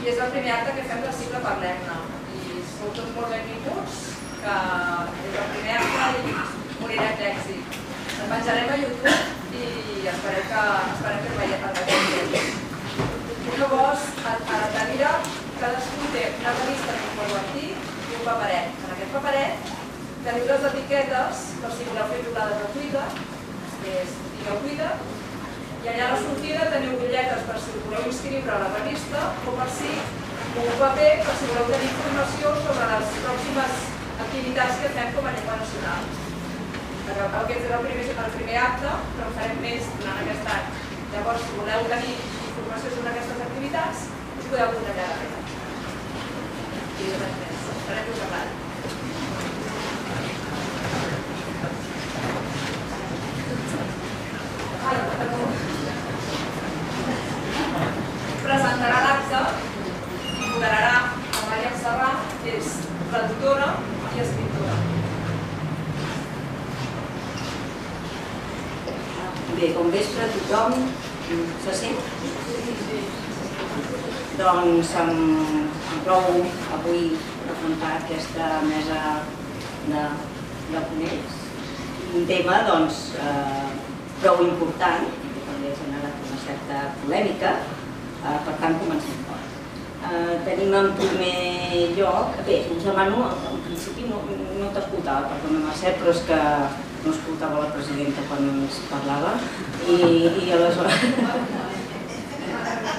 i és el primer acte que fem del cicle Parlem-ne. I sou tots molt benvinguts, que és el primer acte i morirem d'èxit. El penjarem a YouTube i esperem que el veieu. Llavors, a la cadira, cadascú té una revista que us dir i un paperet. En aquest paperet teniu les etiquetes per si voleu fer jugades de Twitter, que és Digueu Twitter, i allà a la sortida teniu bitlletes per si voleu inscriure a la revista o per si un paper per si voleu tenir informació sobre les pròximes activitats que fem com a llengua nacional. Aquest és el primer acte, però en farem més durant aquest any. Llavors, si voleu tenir informació sobre aquestes activitats, us podeu posar allà darrere. I res més. Esperem que us agradi. Presentarà l'acte i moderarà a Maria Serrà, que és traductora i escriptora. Bé, bon vespre a tothom. Se sent? Doncs em plou avui presentar aquesta mesa de ponents. Un tema, doncs, prou important, que també ha generat una certa polèmica, per tant, comencem fort. Tenim en primer lloc... Bé, us demano, en principi no t'escoltava, perdona Mercè, però és que no escoltava la presidenta quan ens parlava i aleshores...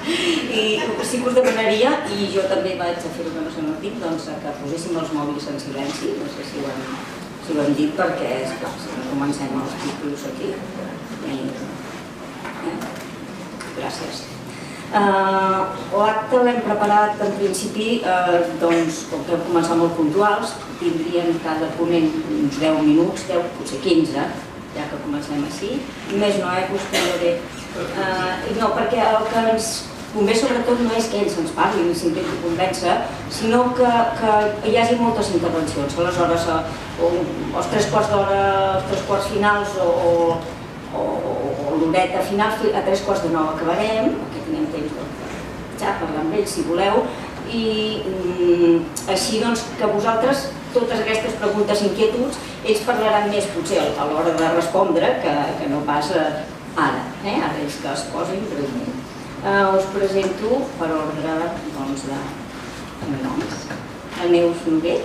I sí que us demanaria, i jo també vaig a fer-ho que no se notic, doncs que poséssim els mòbils en silenci, no sé si ho hem dit, perquè, esclar, si no comencem els títols aquí. Gràcies. L'acte l'hem preparat en principi, doncs, com que hem començat molt puntuals, tindrien cada ponent uns 10 minuts, 10, potser 15, ja que comencem així. Més no, posteriorment. No, perquè el que ens convé sobretot no és que ells ens parlin i s'intenti convèncer, sinó que hi hagi moltes intervencions. Aleshores, els 3/4 d'hora, els 3/4 finals o l'horeta final, a 3/4 acabarem, perquè tenim temps de parlar amb ells si voleu, i així doncs que vosaltres, totes aquestes preguntes i inquietuds, ells parlaran més potser a l'hora de respondre que no pas ara, ara ells que es posin breument. Us presento per ordre de noms. La Neus Noguer,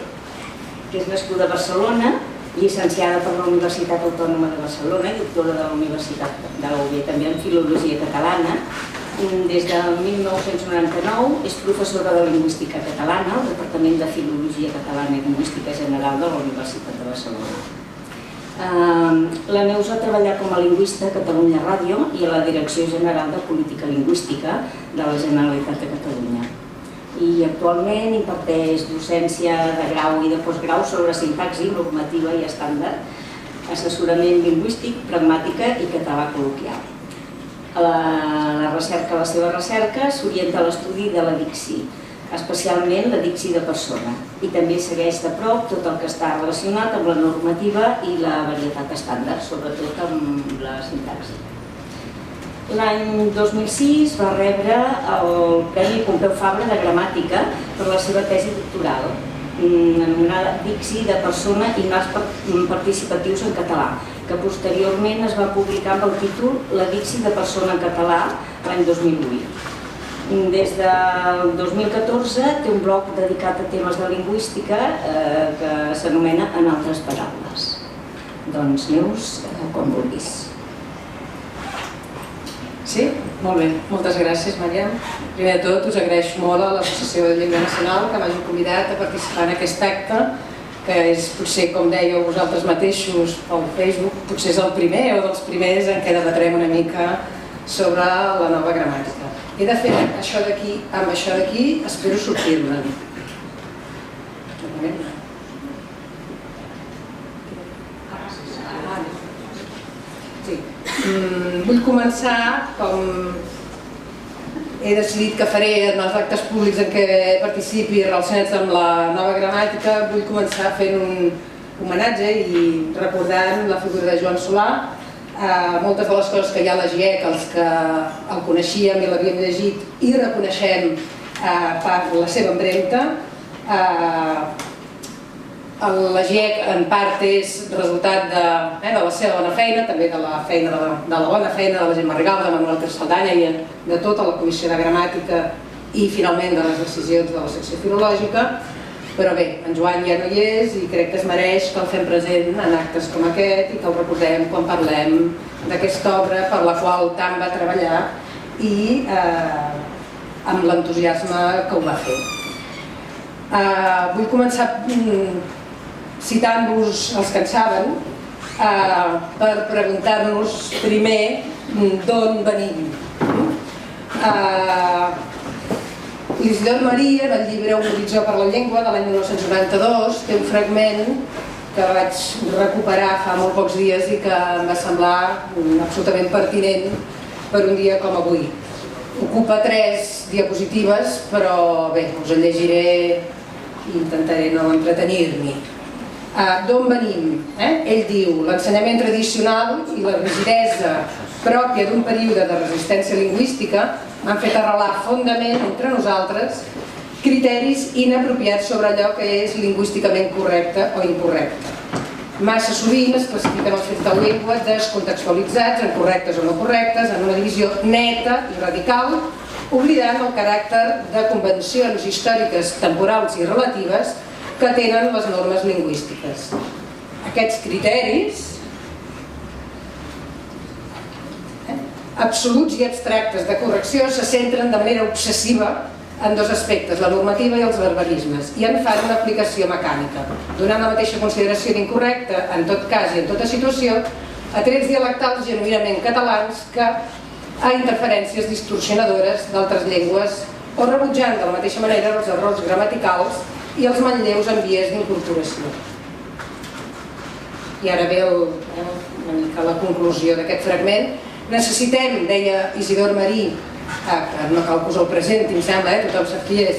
que és nascuda a Barcelona, llicenciada per la Universitat Autònoma de Barcelona i doctora de la Universitat de la UB, també en Filologia Catalana. Des de 1999 és professora de Lingüística Catalana al Departament de Filologia Catalana i Lingüística General de la Universitat de Barcelona. La Neus ha treballat com a lingüista a Catalunya Ràdio i a la Direcció General de Política Lingüística de la Generalitat de Catalunya. I actualment imparteix docència de grau i de postgrau sobre sintaxi, normativa i estàndard, assessorament lingüístic, pragmàtica i català col·loquial. La seva recerca s'orienta a l'estudi de la dicció, especialment la dicció de persona, i també segueix de prop tot el que està relacionat amb la normativa i la varietat estàndard, sobretot amb la sintaxi. L'any 2006 va rebre el Premi Pompeu Fabra de Gramàtica per la seva tesi doctoral, anomenada Dicció de persona i marcs participatius en català, que posteriorment es va publicar amb el títol La dicció de persona en català l'any 2008. Des del 2014 té un blog dedicat a temes de lingüística que s'anomena En altres paraules. Doncs, Neus, com vulguis. Sí? Molt bé. Moltes gràcies, Maria. Primer de tot, us agraeixo molt a l'Associació de Llengua Nacional que m'hagi convidat a participar en aquest acte, que és, potser, com dèieu vosaltres mateixos pel Facebook, potser és el primer o dels primers en què debatrem una mica sobre la nova gramàtica. He de fer això d'aquí amb això d'aquí, espero sortir-me. Vull començar, com he decidit que faré en els actes públics en què participi relacionats amb la nova gramàtica, vull començar fent un homenatge i recordant la figura de Joan Solà. Moltes de les coses que hi ha a la GIEC, els que el coneixíem i l'havíem llegit i reconeixem per la seva empremta. La GIEC en part és resultat de la seva bona feina, també de la bona feina de la Gemma Rigal, de Manuel Saldanya i de tota la Comissió de Gramàtica i finalment de les decisions de la secció filològica. Però bé, en Joan ja no hi és i crec que es mereix que el fem present en actes com aquest i que el recordem quan parlem d'aquesta obra per la qual tant va treballar i amb l'entusiasme que ho va fer. Vull començar citant-vos els que en saben per preguntar-nos primer d'on venim. L'Isidor Marí, en el llibre Un horitzó per la llengua de l'any 1992, té un fragment que vaig recuperar fa molt pocs dies i que em va semblar absolutament pertinent per un dia com avui. Ocupa 3 diapositives, però bé, us el llegiré i intentaré no entretenir-m'hi. D'on venim? Ell diu: l'ensenyament tradicional i la rigidesa pròpia d'un període de resistència lingüística han fet arrelar fondament entre nosaltres criteris inapropiats sobre allò que és lingüísticament correcte o incorrecte. Massa sovint es classifiquen els fets de la llengua descontextualitzats en correctes o no correctes, en una divisió neta i radical, oblidant el caràcter de convencions històriques temporals i relatives que tenen les normes lingüístiques. Aquests criteris absoluts i abstractes de correcció se centren de manera obsessiva en 2 aspectes, la normativa i els verbalismes, i en fan una aplicació mecànica, donant la mateixa consideració d'incorrecte en tot cas i en tota situació a trets dialectals genuïnament catalans que a interferències distorsionadores d'altres llengües o rebutjant de la mateixa manera els errors gramaticals i els manlleus en vies d'incorporació. I ara ve una mica la conclusió d'aquest fragment. Necessitem, deia Isidor Marí, que no cal que us el presenti, em sembla, tothom sap qui és,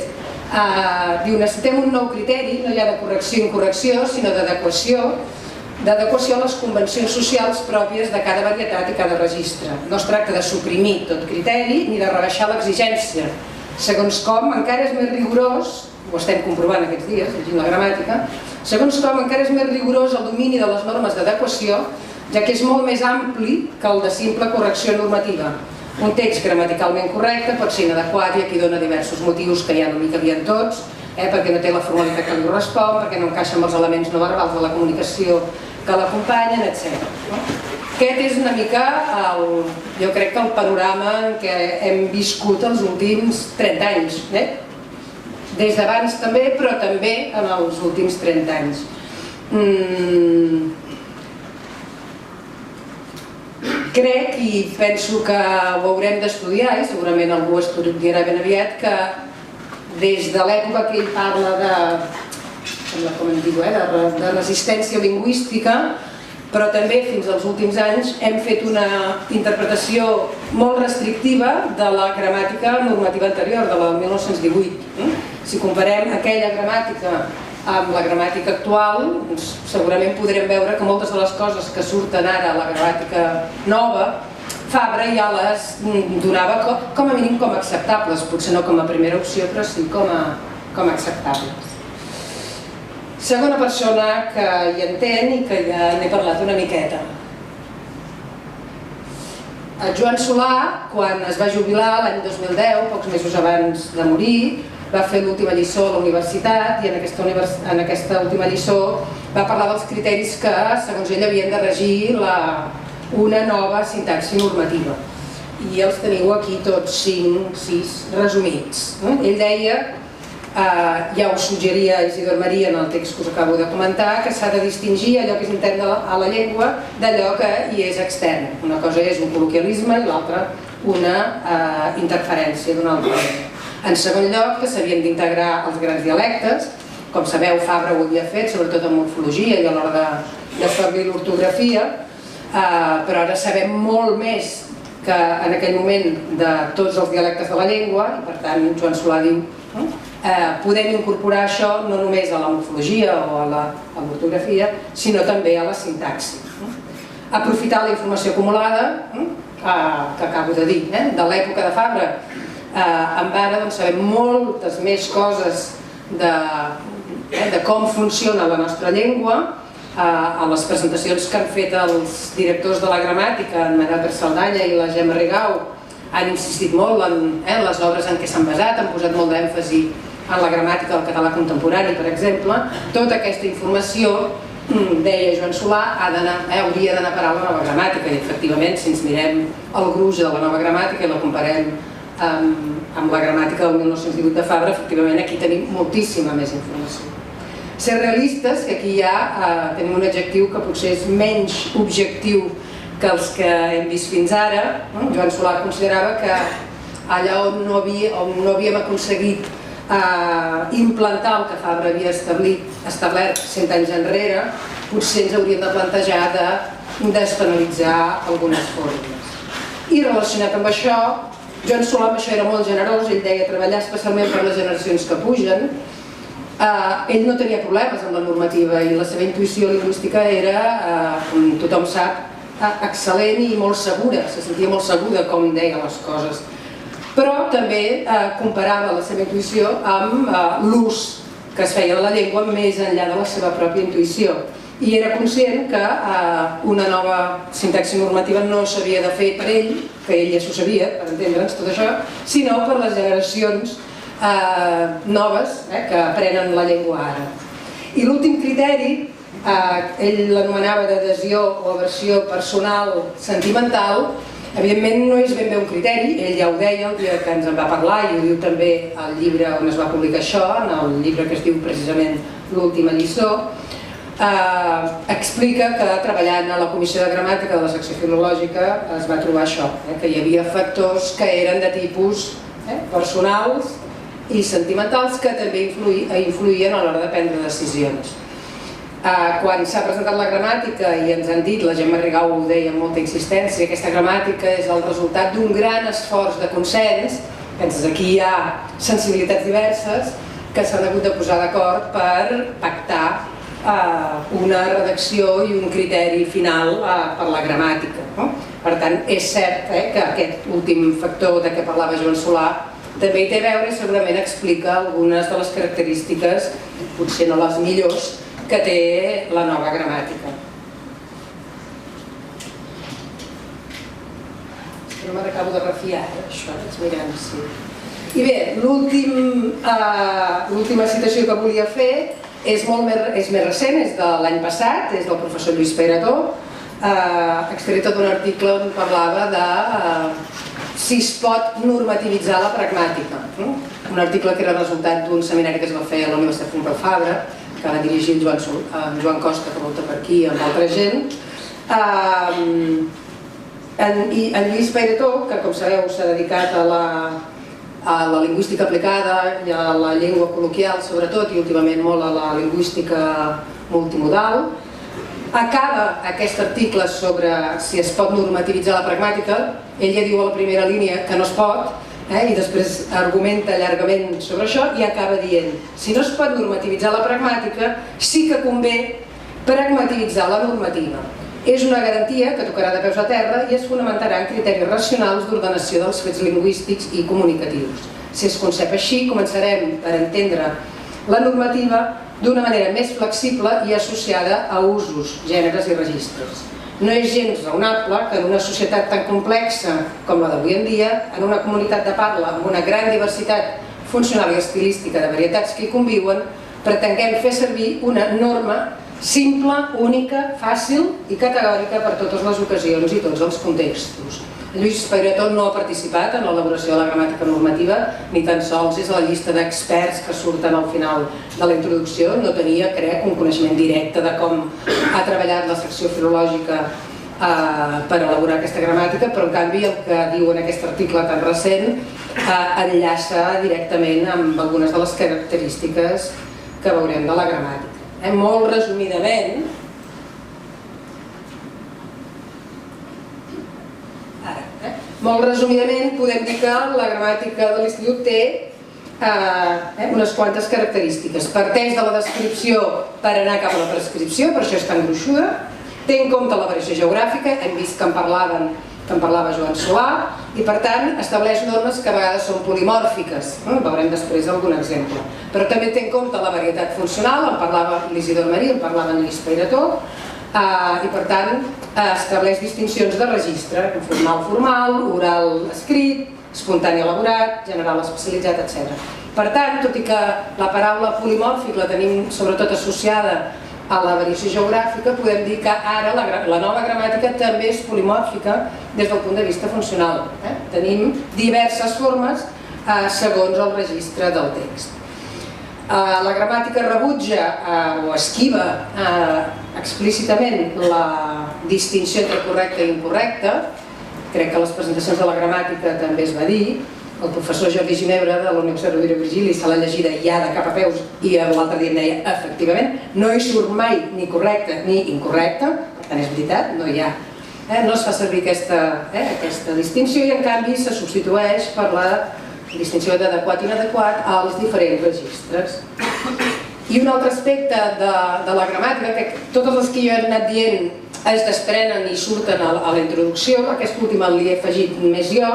diu: necessitem un nou criteri, no ja de correcció i incorrecció, sinó d'adequació a les convencions socials pròpies de cada varietat i cada registre. No es tracta de suprimir tot criteri ni de rebaixar l'exigència. Segons com, encara és més rigorós, ho estem comprovant aquests dies, llegint la gramàtica, segons com encara és més rigorós el domini de les normes d'adequació, ja que és molt més ampli que el de simple correcció normativa. Un text gramaticalment correcte pot ser inadequat i aquí dona diversos motius que ja no m'hi cabien tots, perquè no té la formalitat que li correspon, perquè no encaixa amb els elements no verbals de la comunicació que l'acompanyen, etc. Aquest és una mica, jo crec que el panorama en què hem viscut els últims 30 anys. Des d'abans també, però també en els últims 30 anys. Crec, i penso que ho haurem d'estudiar, i segurament algú estudiarà ben aviat, que des de l'època que ell parla de resistència lingüística, però també fins als últims anys hem fet una interpretació molt restrictiva de la gramàtica normativa anterior, de la 1918. Si comparem aquella gramàtica amb la gramàtica actual, segurament podrem veure que moltes de les coses que surten ara a la gramàtica nova, Fabra ja les donava com a mínim com acceptables, potser no com a primera opció, però sí com a acceptables. Segona persona que hi entén i que ja n'he parlat una miqueta. El Joan Solà, quan es va jubilar l'any 2010, pocs mesos abans de morir, va fer l'última lliçó a la universitat i en aquesta última lliçó va parlar dels criteris que, segons ell, havien de regir una nova sintaxi normativa. I els teniu aquí tots 5, 6 resumits. Ell deia, ja ho suggeria Isidor Marí en el text que us acabo de comentar, que s'ha de distingir allò que és intern a la llengua d'allò que hi és extern. Una cosa és un col·loquialisme i l'altra una interferència d'una altra manera. En segon lloc, que s'havien d'integrar els grans dialectes. Com sabeu, Fabra ho havia fet, sobretot en morfologia i a l'hora d'establir l'ortografia, però ara sabem molt més que en aquell moment de tots els dialectes de la llengua, i per tant Joan Solà diu podem incorporar això no només a la morfologia o a l'ortografia, sinó també a la sintaxi. Aprofitar la informació acumulada, que acabo de dir, de l'època de Fabra, amb ara sabem moltes més coses de com funciona la nostra llengua. A les presentacions que han fet els directors de la gramàtica, en Manel Saldanya i la Gemma Rigau, han insistit molt en les obres en què s'han basat, han posat molt d'èmfasi en la gramàtica del català contemporani, per exemple. Tota aquesta informació, deia Joan Solà, hauria d'anar a parar a la nova gramàtica, i efectivament, si ens mirem el gruix de la nova gramàtica i la comparem amb la gramàtica del 1918 de Fabra, efectivament aquí tenim moltíssima més informació. Ser realistes, que aquí ja tenim un adjectiu que potser és menys objectiu que els que hem vist fins ara. Joan Solà considerava que allà on no havíem aconseguit implantar el que Fabra havia establert 100 anys enrere, potser ens hauríem de plantejar de despenalitzar algunes fórmules. I relacionat amb això, Joan Solà amb això era molt generós, ell deia treballar especialment per les generacions que pugen. Ell no tenia problemes amb la normativa i la seva intuïció lingüística era, com tothom sap, excel·lent i molt segura, se sentia molt segura com deia les coses. Però també comparava la seva intuïció amb l'ús que es feia de la llengua més enllà de la seva pròpia intuïció. I era conscient que una nova sintaxi normativa no s'havia de fer per ell, que ell ja s'ho sabia, per entendre'ns tot això, sinó per les generacions noves que aprenen la llengua ara. I l'últim criteri, ell l'anomenava d'adhesió o aversió personal sentimental, evidentment no és ben bé un criteri, ell ja ho deia el dia que ens en va parlar i ho diu també al llibre on es va publicar això, en el llibre que es diu precisament L'última lliçó. Explica que treballant a la Comissió de Gramàtica de la secció filològica es va trobar això, que hi havia factors que eren de tipus personals i sentimentals que també influïen a l'hora de prendre decisions. Quan s'ha presentat la gramàtica i ens han dit, la Gemma Rigau ho deia amb molta insistència, aquesta gramàtica és el resultat d'un gran esforç de consens, penses aquí hi ha sensibilitats diverses que s'han hagut de posar d'acord per pactar una redacció i un criteri final per la gramàtica. Per tant, és cert que aquest últim factor de què parlava Joan Solà també hi té a veure i segurament explica algunes de les característiques, potser no les millors, que té la nova gramàtica. No me n'acabo de refiar, això, vaig mirant, sí. I bé, l'última citació que volia fer és més recent, és de l'any passat, és del professor Lluís Pairató, extreta d'un article on parlava de si es pot normativitzar la pragmàtica. Un article que era resultat d'un seminari que es va fer a la Universitat Pompeu Fabra, que va dirigir en Joan Costa, que volta per aquí, amb altra gent. I en Lluís Pairató, que com sabeu s'ha dedicat a la lingüística aplicada i a la llengua col·loquial sobretot, i últimament molt a la lingüística multimodal, acaba aquest article sobre si es pot normativitzar la pragmàtica. Ell ja diu a la primera línia que no es pot, i després argumenta llargament sobre això i acaba dient: si no es pot normativitzar la pragmàtica, sí que convé pragmativitzar la normativa. És una garantia que tocarà de peus a terra i es fonamentarà en criteris racionals d'ordenació dels fets lingüístics i comunicatius. Si es concep així, començarem per entendre la normativa d'una manera més flexible i associada a usos, gèneres i registres. No és gens raonable que en una societat tan complexa com la d'avui en dia, en una comunitat de parla amb una gran diversitat funcional i estilística de varietats que hi conviuen, pretenguem fer servir una norma simple, única, fàcil i categòrica per totes les ocasions i tots els contextos. Lluís Pairató no ha participat en l'elaboració de la gramàtica normativa, ni tan sols és a la llista d'experts que surten al final de la introducció. No tenia, crec, un coneixement directe de com ha treballat la secció filològica per elaborar aquesta gramàtica, però en canvi el que diu en aquest article tan recent enllaça directament amb algunes de les característiques que veurem de la gramàtica. Molt resumidament, podem dir que la gramàtica de l'Institut té unes quantes característiques. Parteix de la descripció per anar cap a la prescripció, per això és tan gruixuda. Té en compte la variació geogràfica, hem vist que en parlaven que en parlava Joan Solà, i per tant estableix normes que a vegades són polimòrfiques, veurem després algun exemple, però també té en compte la varietat funcional, en parlava l'Isidor Marí, en parlava en Lluís Peirató, i per tant estableix distincions de registre, formal, oral escrit, espontani elaborat, general especialitzat, etc. Per tant, tot i que la paraula polimòrfic la tenim sobretot associada a la variació geogràfica, podem dir que ara la nova gramàtica també és polimòrfica des del punt de vista funcional. Tenim diverses formes segons el registre del text. La gramàtica rebutja o esquiva explícitament la distinció entre correcte i incorrecte. Crec que a les presentacions de la gramàtica també es va dir. El professor Jordi Ginebra de la Universitat Rovira i Virgili se l'ha llegida ja de cap a peus i l'altre dia em deia, efectivament, no hi surt mai ni correcte ni incorrecte, per tant és veritat, no hi ha. No es fa servir aquesta distinció i en canvi se substitueix per la distinció d'adequat i inadequat als diferents registres. I un altre aspecte de la gramàtica, que totes les que jo he anat dient es desprenen i surten a la introducció, aquesta última li he afegit més jo.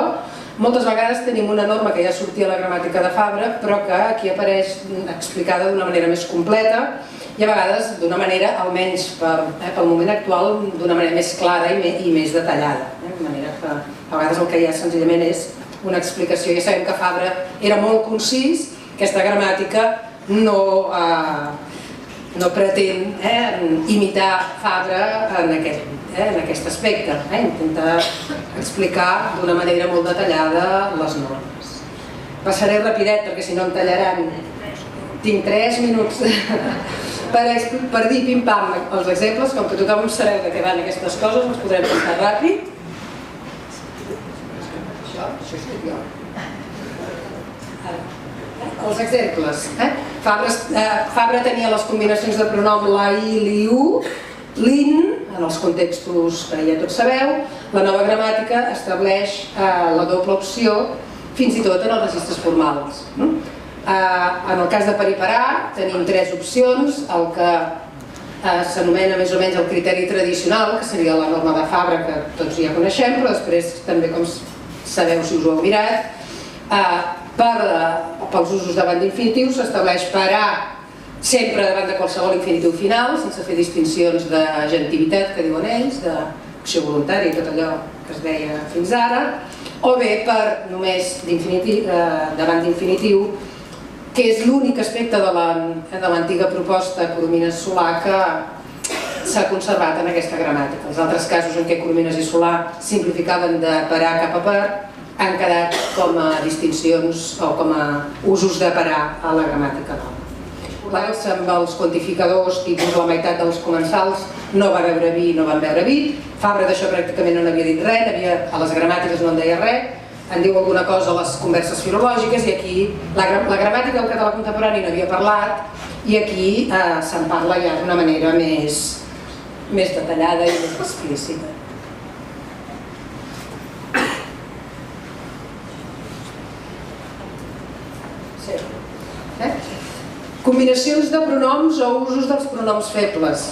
Moltes vegades tenim una norma que ja sortia a la gramàtica de Fabra, però que aquí apareix explicada d'una manera més completa i a vegades d'una manera, almenys pel moment actual, d'una manera més clara i més detallada. De manera que a vegades el que hi ha senzillament és una explicació. Ja sabem que Fabra era molt concís, aquesta gramàtica no pretén imitar Fabra en aquest aspecte, intenta explicar d'una manera molt detallada les normes. Passaré rapidet perquè si no em tallaran. Tinc 3 minuts per dir pim-pam els exemples, com que tothom sabeu de què van aquestes coses, els podrem passar ràpid. Això estic jo. Els exemples. Fabra tenia les combinacions de pronom la, i, li, u, l'in, en els contextos que ja tots sabeu. La nova gramàtica estableix la doble opció fins i tot en els registres formals. En el cas de per i parar tenim 3 opcions, el que s'anomena més o menys el criteri tradicional, que seria la norma de Fabra, que tots ja coneixem, però després també, com sabeu si us ho heu mirat, pels usos davant d'infinitiu s'estableix parar sempre davant de qualsevol infinitiu final, sense fer distincions de gentilitat, que diuen ells, d'acció voluntària i tot allò que es deia fins ara, o bé per només davant d'infinitiu, que és l'únic aspecte de l'antiga proposta Coromines Solà que s'ha conservat en aquesta gramàtica. Els altres casos en què Coromines i Solà simplificaven de parar cap a per han quedat com a distincions o com a usos de parar a la gramàtica nova. Amb els quantificadors, tipus la meitat dels comensals no va beure vi, no van beure vi. Fabra d'això pràcticament no n'havia dit res, a les gramàtiques no en deia res, en diu alguna cosa a les converses filològiques i aquí la gramàtica del català contemporani no havia parlat i aquí se'n parla ja d'una manera més detallada i més explícita. Combinacions de pronoms o usos dels pronoms febles.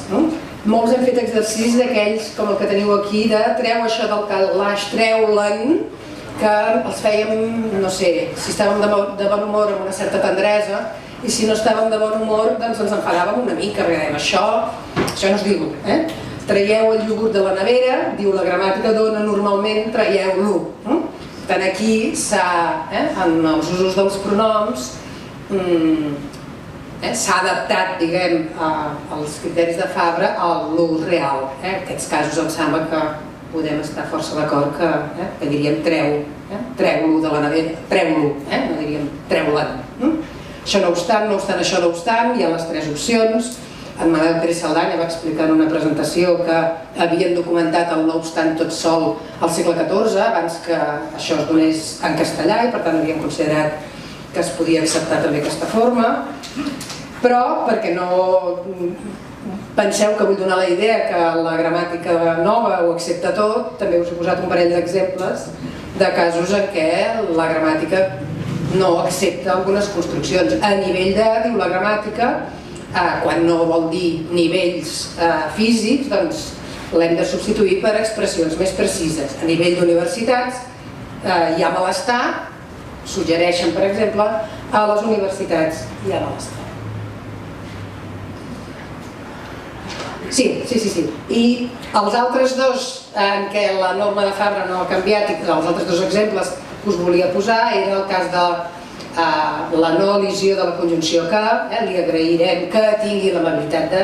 Molts hem fet exercicis d'aquells com el que teniu aquí de treu això del calaix, treu-le'n, que els fèiem, no sé, si estàvem de bon humor amb una certa tendresa i si no estàvem de bon humor doncs ens enfadàvem una mica, perquè dèiem això no es diu. Traieu el iogurt de la nevera, diu la gramàtica, dona normalment traieu-lo. Per tant aquí en els usos dels pronoms s'ha adaptat, diguem, als criteris de Fabra a l'ús real. En aquests casos em sembla que podem estar força d'acord que diríem treu-lo de la nevera, treu-lo, no diríem treu-le'n. Això no obstant, hi ha les 3 opcions. En Manel Pérez Saldana va explicar en una presentació que havien documentat el no obstant tot sol al segle XIV, abans que això es donés en castellà i per tant havien considerat que es podia acceptar també aquesta forma. Però, perquè no penseu que vull donar la idea que la gramàtica nova ho accepta tot, també us he posat un parell d'exemples de casos en què la gramàtica no accepta algunes construccions. A nivell de, diu la gramàtica, quan no vol dir nivells físics, doncs l'hem de substituir per expressions més precises. A nivell d'universitats hi ha malestar, suggereixen, per exemple, a les universitats hi ha malestar. Sí. I els altres dos en què la norma de Fabra no ha canviat, i els altres dos exemples que us volia posar, era el cas de la no elisió de la conjunció que, li agrairem que tingui l'amabilitat de,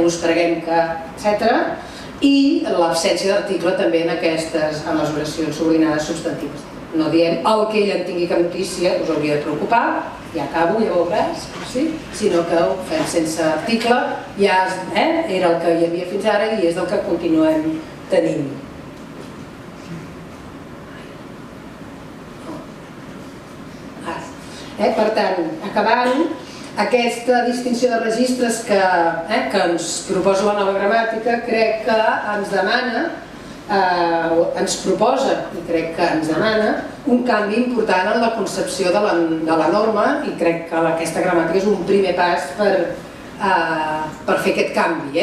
us preguem que, etc. I l'absència d'article també en les oracions subordinades substantives. No diem el que ell en tingui cap notícia, us hauria de preocupar, ja acabo, ja ho veuràs, sinó que ho fem sense article, ja era el que hi havia fins ara i és el que continuem tenint. Per tant, acabant, aquesta distinció de registres que ens proposa la nova gramàtica crec que ens demana, ens proposa, i crec que ens demana, un canvi important en la concepció de la norma, i crec que aquesta gramàtica és un primer pas per fer aquest canvi,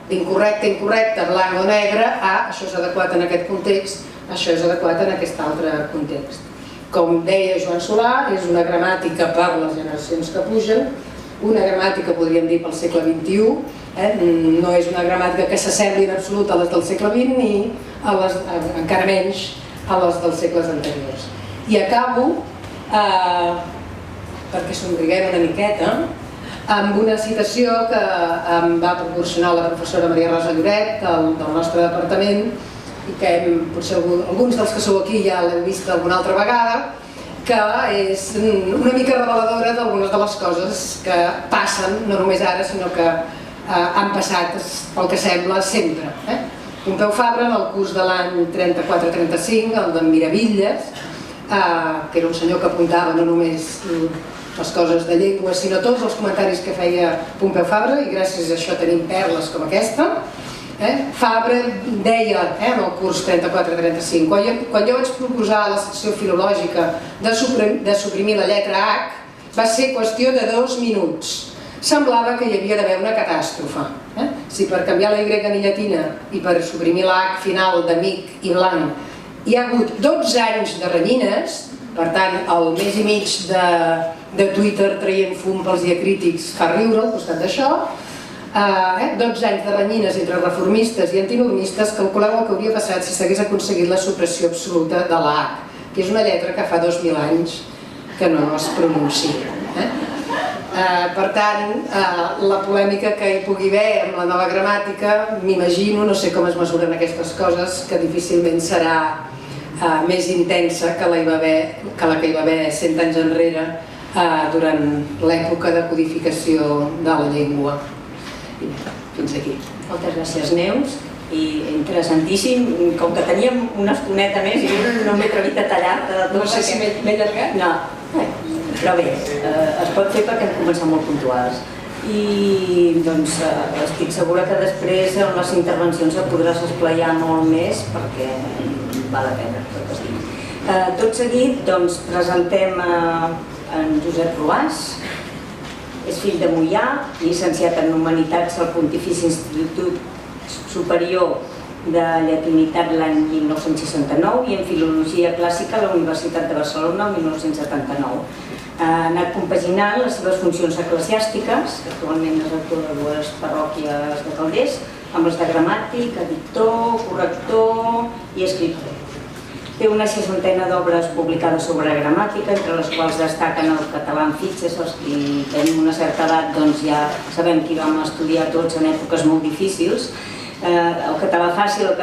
d'incorrecte, incorrecte, blanc o negre, a això és adequat en aquest context, això és adequat en aquest altre context. Com deia Joan Solà, és una gramàtica per les generacions que pugen, una gramàtica, podríem dir, pel segle XXI, no és una gramàtica que s'assembli en absolut a les del segle XX ni encara menys a les dels segles anteriors. I acabo, perquè somriguem una miqueta, amb una citació que em va proporcionar la professora Maria Rosa Lloret del nostre departament i que potser alguns dels que sou aquí ja l'heu vist alguna altra vegada, que és una mica reveladora d'algunes de les coses que passen, no només ara, sinó que han passat, pel que sembla, sempre. Pompeu Fabra, en el curs de l'any 34-35, el de Miravilles, que era un senyor que apuntava no només les coses de llengua, sinó tots els comentaris que feia Pompeu Fabra, i gràcies a això tenim perles com aquesta. Fabra deia, en el curs 34-35, quan jo vaig proposar a la secció filològica de suprimir la lletra H, va ser qüestió de 2 minuts. Semblava que hi havia d'haver una catàstrofe. Si per canviar la Y en llatina i per suprimir la H final d'amic i blanc hi ha hagut 12 anys de renyines, per tant, el mes i mig de Twitter traient fum pels diacrítics fa riure al costat d'això, 12 anys de renyines entre reformistes i antinormistes, calculeu el que hauria passat si s'hagués aconseguit la supressió absoluta de la H, que és una lletra que fa 2000 anys que no es pronuncia. Per tant, la polèmica que hi pugui haver amb la nova gramàtica, m'imagino, no sé com es mesuren aquestes coses, que difícilment serà més intensa que la que hi va haver 100 anys enrere durant l'època de codificació de la llengua. Fins aquí. Moltes gràcies, Neus, i interessantíssim. Com que teníem una estoneta més, jo no m'he atrevit a tallar-te de tot. No sé si m'he allargat. No, però bé, es pot fer perquè hem començat molt puntuals. I doncs estic segura que després en les intervencions et podràs esplaiar molt més perquè val la pena tot es digui. Tot seguit doncs presentem en Josep Ruàs. És fill de Moià, llicenciat en Humanitats al Pontifici Institut Superior de Llatinitat l'any 1969 i en Filologia Clàssica a la Universitat de Barcelona el 1979. Ha anat compaginant les seves funcions eclesiàstiques, que actualment és rector de 2 parròquies de Calders, amb les de gramàtic, editor, corrector i escriptor. Té una 60ena d'obres publicades sobre gramàtica, entre les quals destaquen el català en fitxes, els que tenim una certa edat doncs ja sabem que hi vam estudiar tots en èpoques molt difícils, el català fàcil, el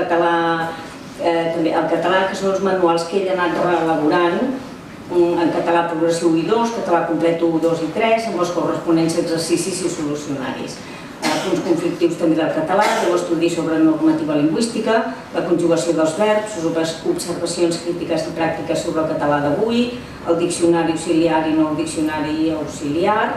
català que són els manuals que ell ha anat reelaborant, en català progressiu 1 i 2, català complet 1, 2 i 3, amb els corresponents exercicis i solucionaris. Punts conflictius també del català, deu estudis sobre normativa lingüística, la conjugació dels verbs, observacions crítiques i pràctiques sobre el català d'avui, el diccionari auxiliar i no el diccionari auxiliar.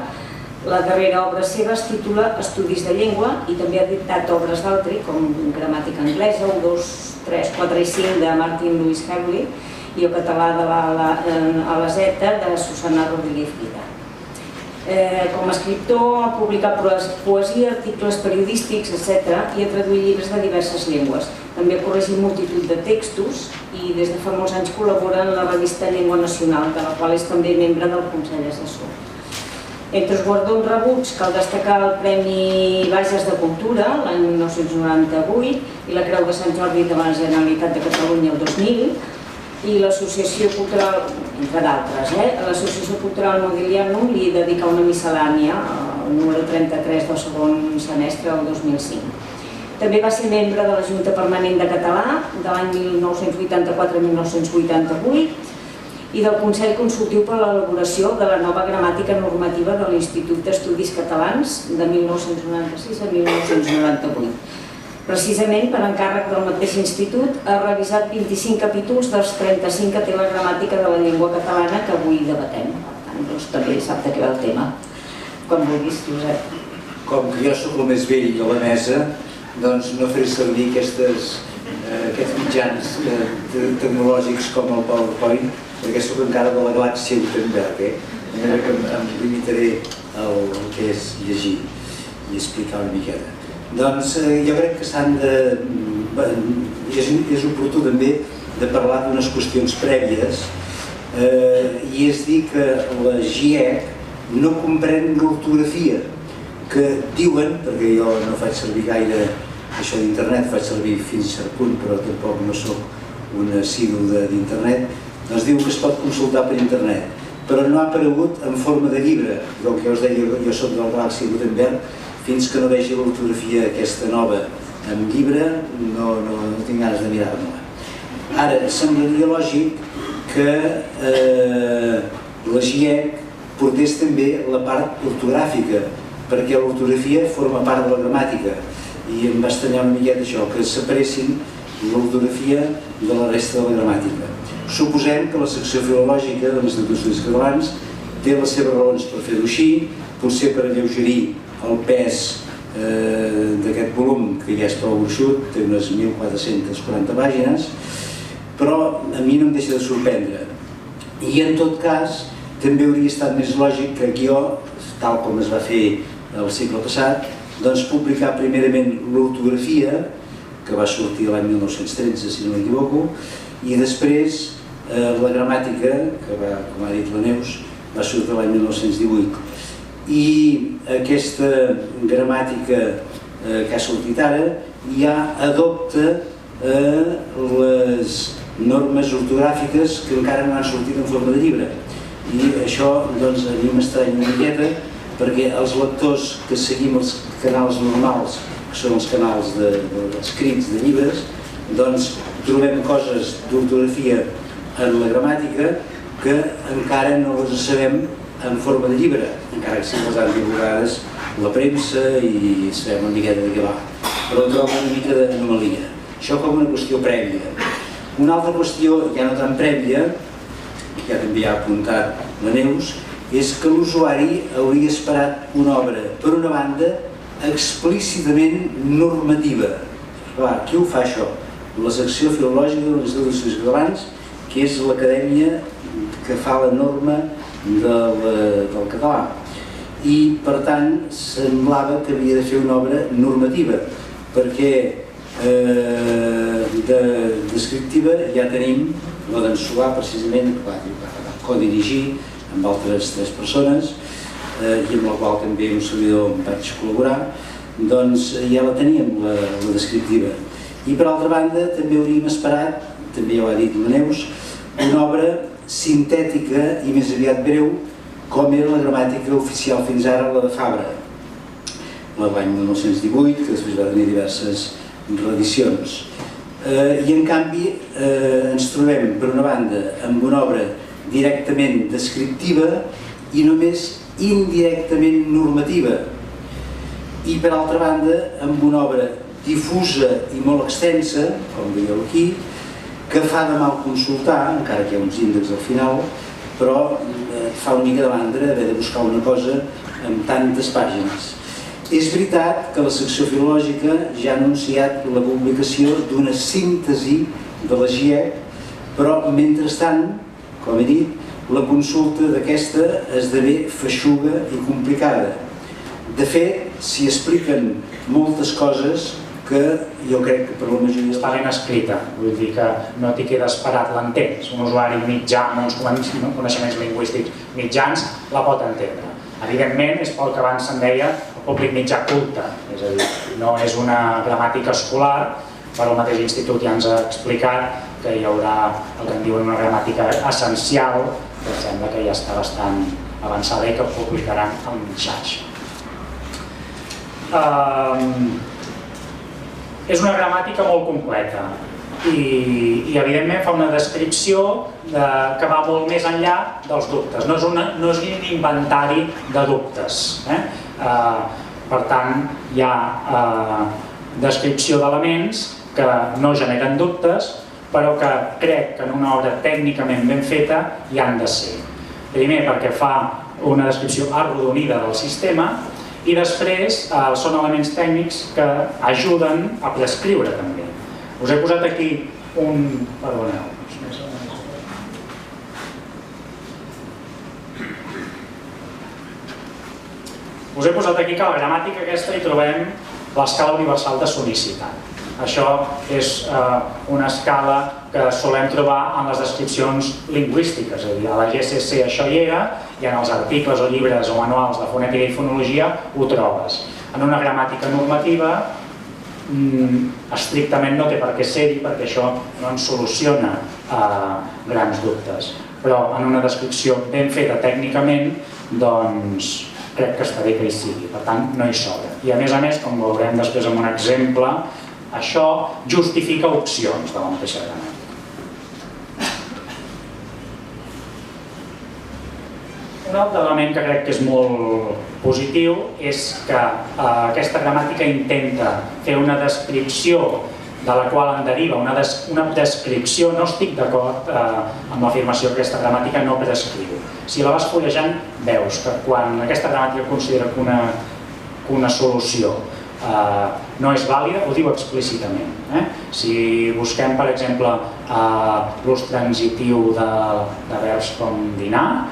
La darrera obra seva es titula Estudis de llengua i també ha dictat obres d'altri, com Gramàtica anglesa, 1, 2, 3, 4 i 5 de Martin Lewis Hewley i el català de la Z de Susana Rodríguez Vida. Com a escriptor ha publicat poesia, articles periodístics, etc. i ha traduït llibres de diverses llengües. També ha corregit multitud de textos i des de fa molts anys col·labora en la revista Llengua Nacional, de la qual és també membre del Consell Assessor. Entre els guardons rebuts cal destacar el Premi Bages de Cultura l'any 1998 i la Creu de Sant Jordi de la Generalitat de Catalunya el 2000 i l'Associació Cultural, entre d'altres, l'Associació Cultural Modiglianum li dedica una miscel·lània, el número 33 del segon semestre del 2005. També va ser membre de la Junta Permanent de Català de l'any 1984 a 1988 i del Consell Consultiu per a l'elaboració de la nova gramàtica normativa de l'Institut d'Estudis Catalans de 1996 a 1998. Precisament per encàrrec del mateix institut ha revisat 25 capítols dels 35 que té la gramàtica de la llengua catalana que avui debatem. Per tant, doncs, també sap de què va el tema. Com vulguis, Josep. Com que jo soc el més vell de la mesa, doncs no faré servir aquests mitjans tecnològics com el PowerPoint, perquè soc encara de la galàxia Gutenberg, de manera que em limitaré al que és llegir i explicar una miqueta. Doncs jo crec que és oportú també de parlar d'unes qüestions prèvies i és dir que la GIEC no comprèn l'ortografia que diuen, perquè jo no faig servir gaire això d'internet, faig servir fins a cert punt, però tampoc no soc un assidu d'internet, doncs diu que es pot consultar per internet, però no ha aparegut en forma de llibre. Com que us deia, jo soc de la galàxia Gutenberg, fins que no vegi l'ortografia aquesta nova en llibre, no tinc ganes de mirar-me-la. Ara, semblaria lògic que la GIEC portés també la part ortogràfica, perquè l'ortografia forma part de la gramàtica, i em va estranyar una miqueta això, que separessin l'ortografia de la resta de la gramàtica. Suposem que la secció filològica de l'Institut d'Estudis Catalans té les seves raons per fer-ho així, potser per alleugerir el pes d'aquest volum, que ja és prou gruixut, té unes 1.440 pàgines, però a mi no em deixa de sorprendre. I en tot cas, també hauria estat més lògic que aquí jo, tal com es va fer el segle passat, doncs publicar primerament l'ortografia, que va sortir l'any 1913, si no m'equivoco, i després la gramàtica, que va, com ha dit la Neus, va sortir l'any 1918. I aquesta gramàtica que ha sortit ara ja adopta les normes ortogràfiques que encara no han sortit en forma de llibre. I això doncs, a mi m'estranya una miqueta, perquè els lectors que seguim els canals normals, que són els canals escrits de llibres, doncs trobem coses d'ortografia en la gramàtica que encara no les sabem en forma de llibre, encara que sí les han divulgades la premsa i sabem una miqueta de què va, però trobo una mica d'anomalia. Això com una qüestió prèvia. Una altra qüestió, ja no tan prèvia, que ja també ha apuntat la Neus, és que l'usuari hauria esperat una obra, per una banda, explícitament normativa. Clar, qui ho fa això? La secció filològica de l'Institut d'Estudis Catalans, que és l'acadèmia que fa la norma del català. I, per tant, semblava que havia de fer una obra normativa, perquè descriptiva ja tenim la d'en Solà, precisament, que va codirigir amb altres 3 persones i amb la qual també un servidor vaig col·laborar, doncs ja la teníem, la descriptiva. I per altra banda també hauríem esperat, també ja ho ha dit la Neus, una obra sintètica i més aviat breu, com era la gramàtica oficial fins ara, la de Fabra, l'any 1918, que després va tenir diverses reedicions. I en canvi ens trobem, per una banda, amb una obra directament descriptiva i només indirectament normativa. I per altra banda, amb una obra difusa i molt extensa, com veieu aquí, que fa de mal consultar, encara que hi ha uns índexs al final, però fa una mica de mandra haver de buscar una cosa amb tantes pàgines. És veritat que la secció filològica ja ha anunciat la publicació d'una síntesi de la GIEC, però mentrestant, com he dit, la consulta d'aquesta esdevé feixuga i complicada. De fet, s'hi expliquen moltes coses que jo crec que per la majoria... Està ben escrita, vull dir que no t'hi quedes parat, l'entens. Un usuari mitjà amb uns coneixements lingüístics mitjans la pot entendre. Evidentment, és pel que abans se'n deia el públic mitjà culte, és a dir, no és una gramàtica escolar, però el mateix institut ja ens ha explicat que hi haurà el que en diuen una gramàtica essencial, que sembla que ja està bastant avançada i que publicaran en xarxa. És una gramàtica molt completa i evidentment fa una descripció que va molt més enllà dels dubtes, no és un inventari de dubtes. Per tant, hi ha descripció d'elements que no generen dubtes, però que crec que en una obra tècnicament ben feta hi han de ser. Primer perquè fa una descripció arrodonida del sistema i després són elements tècnics que ajuden a prescriure també. Us he posat aquí un... Perdoneu. Us he posat aquí que a la gramàtica aquesta hi trobem l'escala universal de sonicitat. Això és una escala que solem trobar en les descripcions lingüístiques, és a dir, a la GCC això hi era i en els articles o llibres o manuals de fonètica i fonologia ho trobes. En una gramàtica normativa estrictament no té per què ser-hi perquè això no ens soluciona grans dubtes, però en una descripció ben feta tècnicament doncs crec que està bé que hi sigui, per tant no hi sobra. I a més, com veurem després amb un exemple, això justifica opcions de la mateixa gramàtica. Un altre element que crec que és molt positiu és que aquesta gramàtica intenta fer una descripció de la qual en deriva una descripció. No estic d'acord amb l'afirmació que aquesta gramàtica no prescriu. Si la vas fullejant veus que quan aquesta gramàtica considera que una solució no és vàlida, ho diu explícitament. Si busquem, per exemple, l'ús transitiu de verbs com dinar,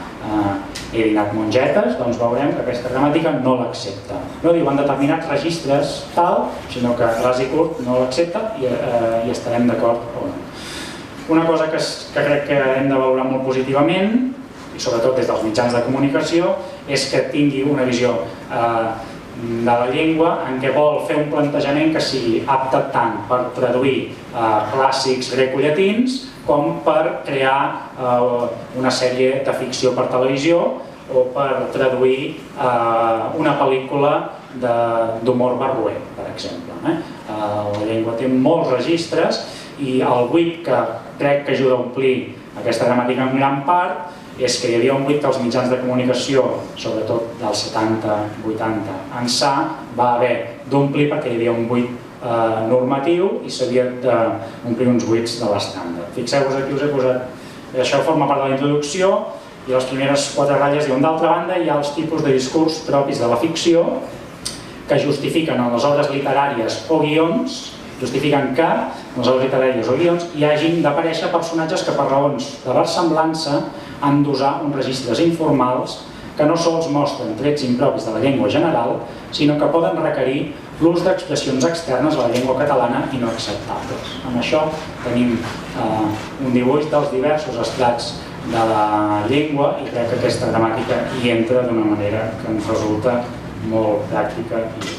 he dinat mongetes, doncs veurem que aquesta gramàtica no l'accepta. No diu en determinats registres tal, sinó que ras i curt no l'accepta i estarem d'acord o no. Una cosa que crec que hem de valorar molt positivament, i sobretot des dels mitjans de comunicació, és que tingui una visió de la llengua en què vol fer un plantejament que sigui apte tant per traduir clàssics grecollatins com per crear una sèrie de ficció per televisió o per traduir una pel·lícula d'humor barroer, per exemple. La llengua té molts registres i el buit que crec que ajuda a omplir aquesta gramàtica en gran part és que hi havia un buit que els mitjans de comunicació, sobretot dels 70-80 ençà, va haver d'omplir perquè hi havia un buit normatiu i s'havia d'omplir uns buits de l'estàndard. Fixeu-vos aquí, us he posat... Això forma part de la introducció i les primeres 4 ratlles diuen d'altra banda hi ha els tipus de discurs propis de la ficció que justifiquen en les obres literàries o guions, justifiquen que en les obres literàries o guions hi hagin d'aparèixer personatges que per raons de versemblança han d'usar uns registres informals que no sols mostren trets impropis de la llengua general, sinó que poden requerir l'ús d'expressions externes a la llengua catalana i no acceptables. Amb això tenim un dibuix dels diversos estrats de la llengua i crec que aquesta gramàtica hi entra d'una manera que ens resulta molt pràctica i útil.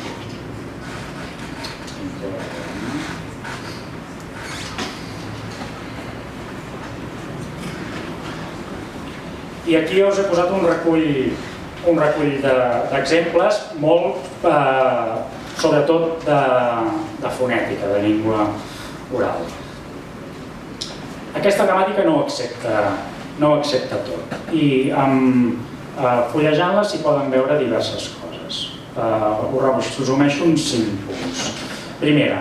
I aquí us he posat un recull d'exemples molt, sobretot de fonètica, de llengua oral. Aquesta gramàtica no ho accepta tot i fullejant-la s'hi poden veure diverses coses. Us resumeixo uns 5 punts. Primera,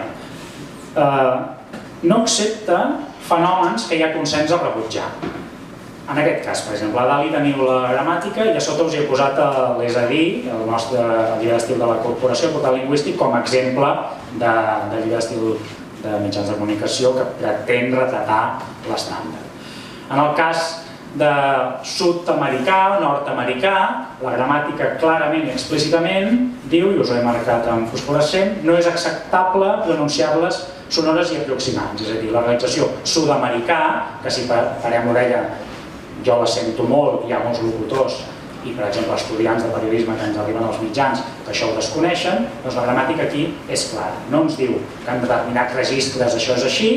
no accepta fenòmens que hi ha consens a rebutjar. En aquest cas, per exemple, a dalt hi teniu la gramàtica i a sota us he posat l'és a dir, el nostre llibre d'estil de la corporació, portal lingüístic, com a exemple de llibre d'estil de mitjans de comunicació que pretén retratar l'estàndard. En el cas de sud-americà, nord-americà, la gramàtica clarament i explícitament diu, i us ho he marcat en fosforescent, no és acceptable pronunciar-les sonores i aproximants, és a dir, la realització sud-americà, que si parem l'orella jo la sento molt, hi ha molts locutors i, per exemple, estudiants de periodisme que ens arriben als mitjans que això ho desconeixen, doncs la gramàtica aquí és clara. No ens diu que en determinats registres això és així,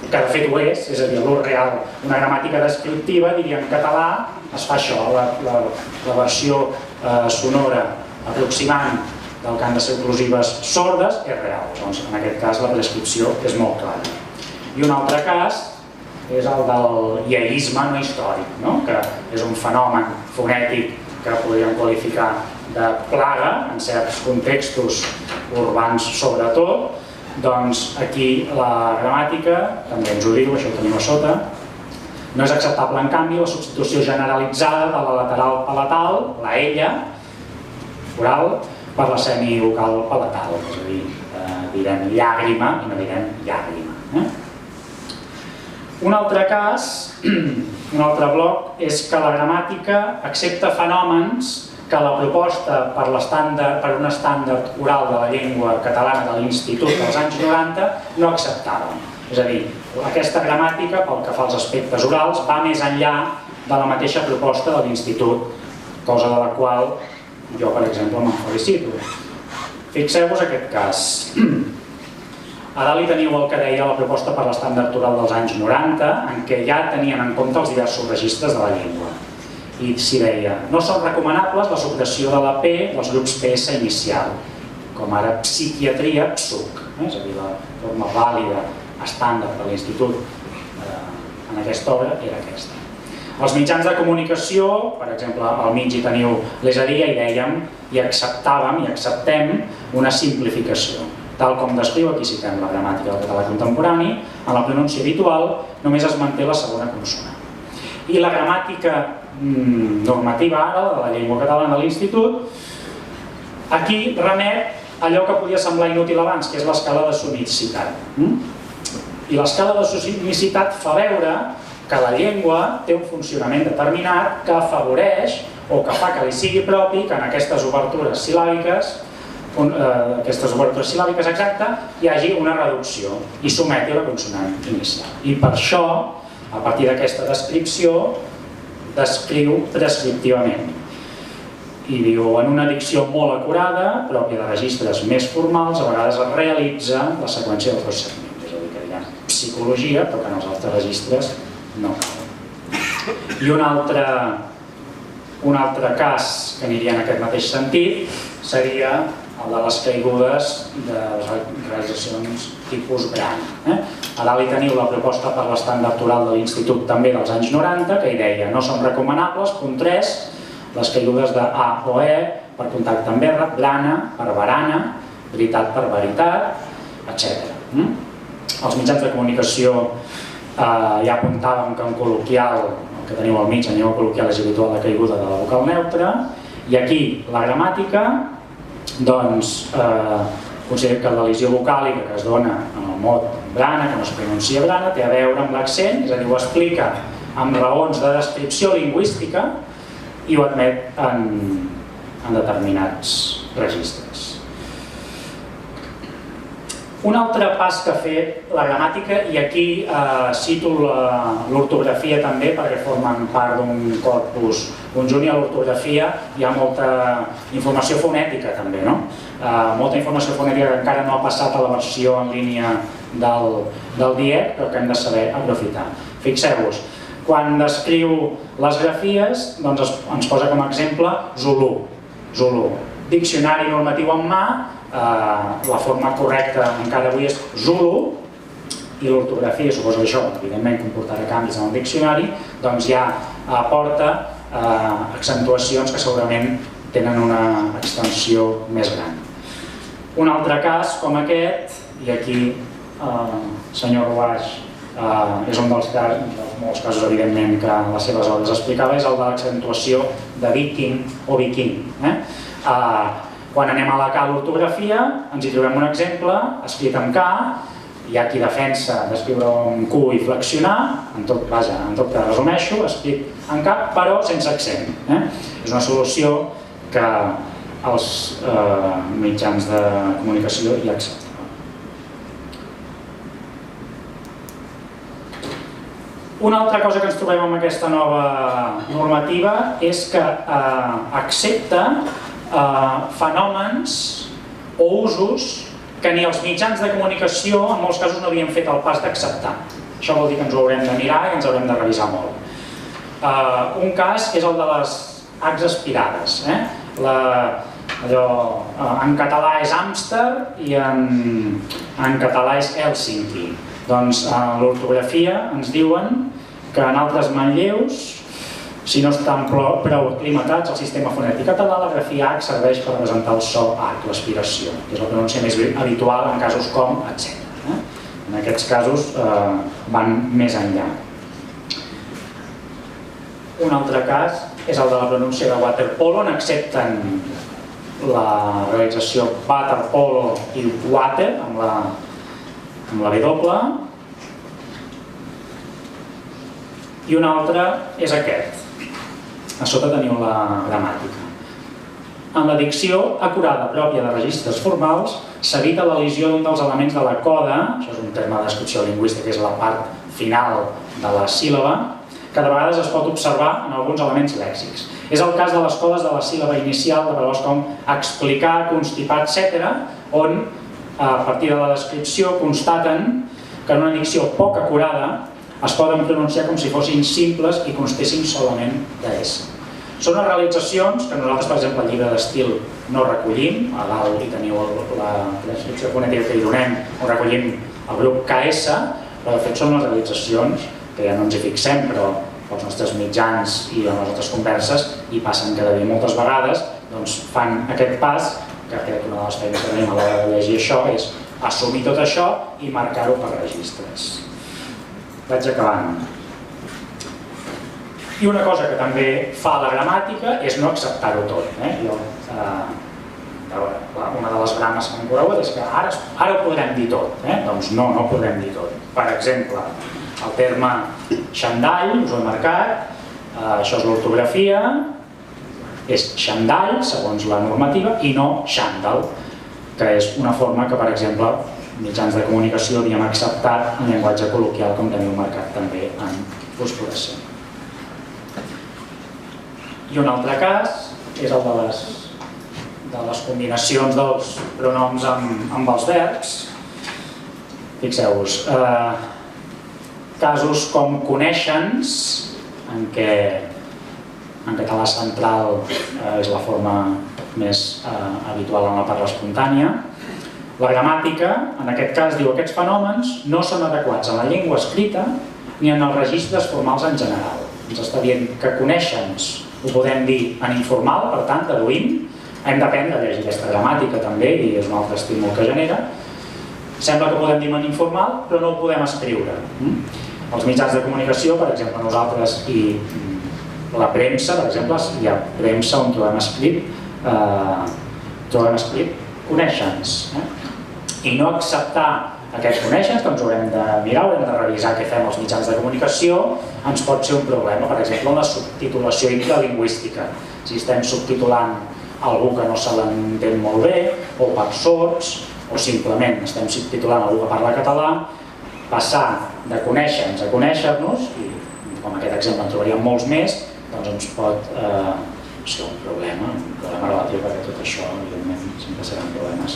que de fet ho és a dir, l'ús real, una gramàtica descriptiva, diria en català, es fa això, la versió sonora aproximant del que han de ser oclusives sordes és real. Doncs, en aquest cas la prescripció és molt clara. I un altre cas és el del iaisme no històric, que és un fenomen fonètic que podríem qualificar de plaga en certs contextos urbans sobretot. Doncs aquí la gramàtica també ens ho diu, això ho tenim a sota. No és acceptable, en canvi, la substitució generalitzada de la lateral palatal, la ella, oral, per la semivocal palatal, és a dir, direm llàgrima i no direm llàgrima. Un altre cas, un altre bloc, és que la gramàtica accepta fenòmens que la proposta per un estàndard oral de la llengua catalana de l'Institut dels anys 90 no acceptava. És a dir, aquesta gramàtica, pel que fa als aspectes orals, va més enllà de la mateixa proposta de l'Institut, cosa de la qual jo, per exemple, me'n felicito. Fixeu-vos aquest cas. A dalt hi teniu el que deia la proposta per l'estàndard oral dels anys 90, en què ja tenien en compte els diversos registres de la llengua. I s'hi deia, no són recomanables la supressió de la P dels grups PS inicial, com ara psiquiatria, PSUC, és a dir, la forma vàlida, estàndard de l'Institut en aquesta obra era aquesta. Els mitjans de comunicació, per exemple, al mig hi teniu leseria i dèiem i acceptàvem i acceptem una simplificació. Tal com descriu, aquí citem la gramàtica del català contemporani, en la pronúncia habitual només es manté la segona consonant. I la gramàtica normativa ara de la llengua catalana de l'Institut, aquí remet allò que podia semblar inútil abans, que és l'escala de sonicitat. I l'escala de sonicitat fa veure que la llengua té un funcionament determinat que afavoreix o que fa que li sigui propi que en aquestes obertures sil·làbiques hi hagi una reducció i someti la consonant inicial. I per això, a partir d'aquesta descripció, descriu prescriptivament. I diu, en una dicció molt acurada, pròpia de registres més formals, a vegades es realitza la seqüència dels dos segments. És a dir, que hi ha psicologia, però que en els altres registres no cal. I un altre cas que aniria en aquest mateix sentit seria el de les caigudes de realitzacions tipus Brana. A dalt hi teniu la proposta per l'estàndard oral de l'Institut també dels anys 90, que hi deia no són recomanables, punt 3, les caigudes de A o E per contacte amb R, Brana per barana, veritat per veritat, etc. Els mitjans de comunicació ja apuntàvem que en col·loquial, el que teniu al mig, en llengua col·loquial és habitual la caiguda de la vocal neutra, i aquí la gramàtica doncs considera que la lesió vocàlica que es dona en el mot brana, que no es pronuncia brana, té a veure amb l'accent, és a dir, ho explica amb raons de descripció lingüística i ho admet en determinats registres. Un altre pas que ha fet la gramàtica, i aquí cito l'ortografia també perquè formen part d'un corpus conjunt, i a l'ortografia hi ha molta informació fonètica també, no? Molta informació fonètica que encara no ha passat a la versió en línia del DIEC, però que hem de saber aprofitar. Fixeu-vos, quan descriu les grafies ens posa com a exemple Zulu. Diccionari normatiu en mà, la forma correcta encara avui és Zulu, i l'ortografia, suposo que això evidentment comportarà canvis en el diccionari, doncs ja aporta accentuacions que segurament tenen una extensió més gran. Un altre cas com aquest, i aquí senyor Ruaix és un dels molts casos evidentment que en les seves obres explicava, és el de l'accentuació de viking o viking. Quan anem a la K l'ortografia ens hi trobem un exemple escrit amb K, hi ha qui defensa d'escriure un Q i flexionar, en tot cas resumeixo, escrit en cap, però sense accent. És una solució que els mitjans de comunicació hi accepten. Una altra cosa que ens trobem amb aquesta nova normativa és que accepta fenòmens o usos que ni els mitjans de comunicació en molts casos no havien fet el pas d'acceptar. Això vol dir que ens ho haurem de mirar i ens haurem de revisar molt. Un cas és el de les Hs aspirades. En català és Amster i en català és Helsinki. Doncs en l'ortografia ens diuen que en altres manlleus, si no estan prou aclimatats al sistema fonètic català, la grafia H serveix per representar el so H, l'aspiració, que és la pronúncia més habitual en casos com, etc. En aquests casos van més enllà. Un altre cas és el de la pronúncia de waterpolo, on accepten la realització waterpolo i water amb la W. I un altre és aquest. A sota teniu la gramàtica. En la dicció acurada pròpia de registres formals s'evita l'elisió d'un dels elements de la coda, això és un terme de descripció lingüística, que és la part final de la síl·laba, que de vegades es pot observar en alguns elements lèxics. És el cas de les codes de la síl·laba inicial de paraules com explicar, constipar, etc., on, a partir de la descripció, constaten que en una dicció poc acurada es poden pronunciar com si fossin simples i constessin solament de S. Són unes realitzacions que nosaltres, per exemple, al llibre d'estil no recollim, a dalt hi teniu la descripció fonètica que hi donem, ho recollim al grup KS, però de fet són unes realitzacions que ja no ens hi fixem, però els nostres mitjans i en les nostres converses hi passen cada dia moltes vegades, doncs fan aquest pas, que crec que una de les feines que tenim a l'hora de llegir això és assumir tot això i marcar-ho per registres. Vaig acabant. I una cosa que també fa la gramàtica és no acceptar-ho tot. Una de les brames que hem conegut és que ara ho podrem dir tot. Doncs no, no ho podrem dir tot. Per exemple, el terme xandall, us ho he marcat, això és l'ortografia, és xandall, segons la normativa, i no xandall, que és una forma que, per exemple, mitjans de comunicació havíem acceptat en llenguatge col·loquial, com teniu marcat també en fosforescent. I un altre cas és el de les combinacions dels pronoms amb els verbs. Fixeu-vos, casos com coneixens, en què en català central és la forma més habitual en la parla espontània. La gramàtica, en aquest cas, diu que aquests fenòmens no són adequats en la llengua escrita ni en els registres formals en general. Ens està dient que coneixens ho podem dir en informal, per tant, deduïm. Hem d'aprendre a llegir aquesta gramàtica també, i és un altre estímul que genera. Sembla que podem dir en informal, però no ho podem escriure. Els mitjans de comunicació, per exemple, nosaltres i la premsa, per exemple, hi ha premsa on trobem escrit coneixens. I no acceptar aquest coneixens, doncs haurem de mirar, haurem de revisar què fem els mitjans de comunicació, ens pot ser un problema, per exemple, en la subtitulació intralingüística. Si estem subtitulant algú que no se l'entén molt bé, o per sords, o simplement estem subtitulant algú que parla català, passar de conèixer-nos a conèixer-nos, i com aquest exemple en trobaríem molts més, doncs ens pot ser un problema relatiu, perquè tot això, evidentment, sempre seran problemes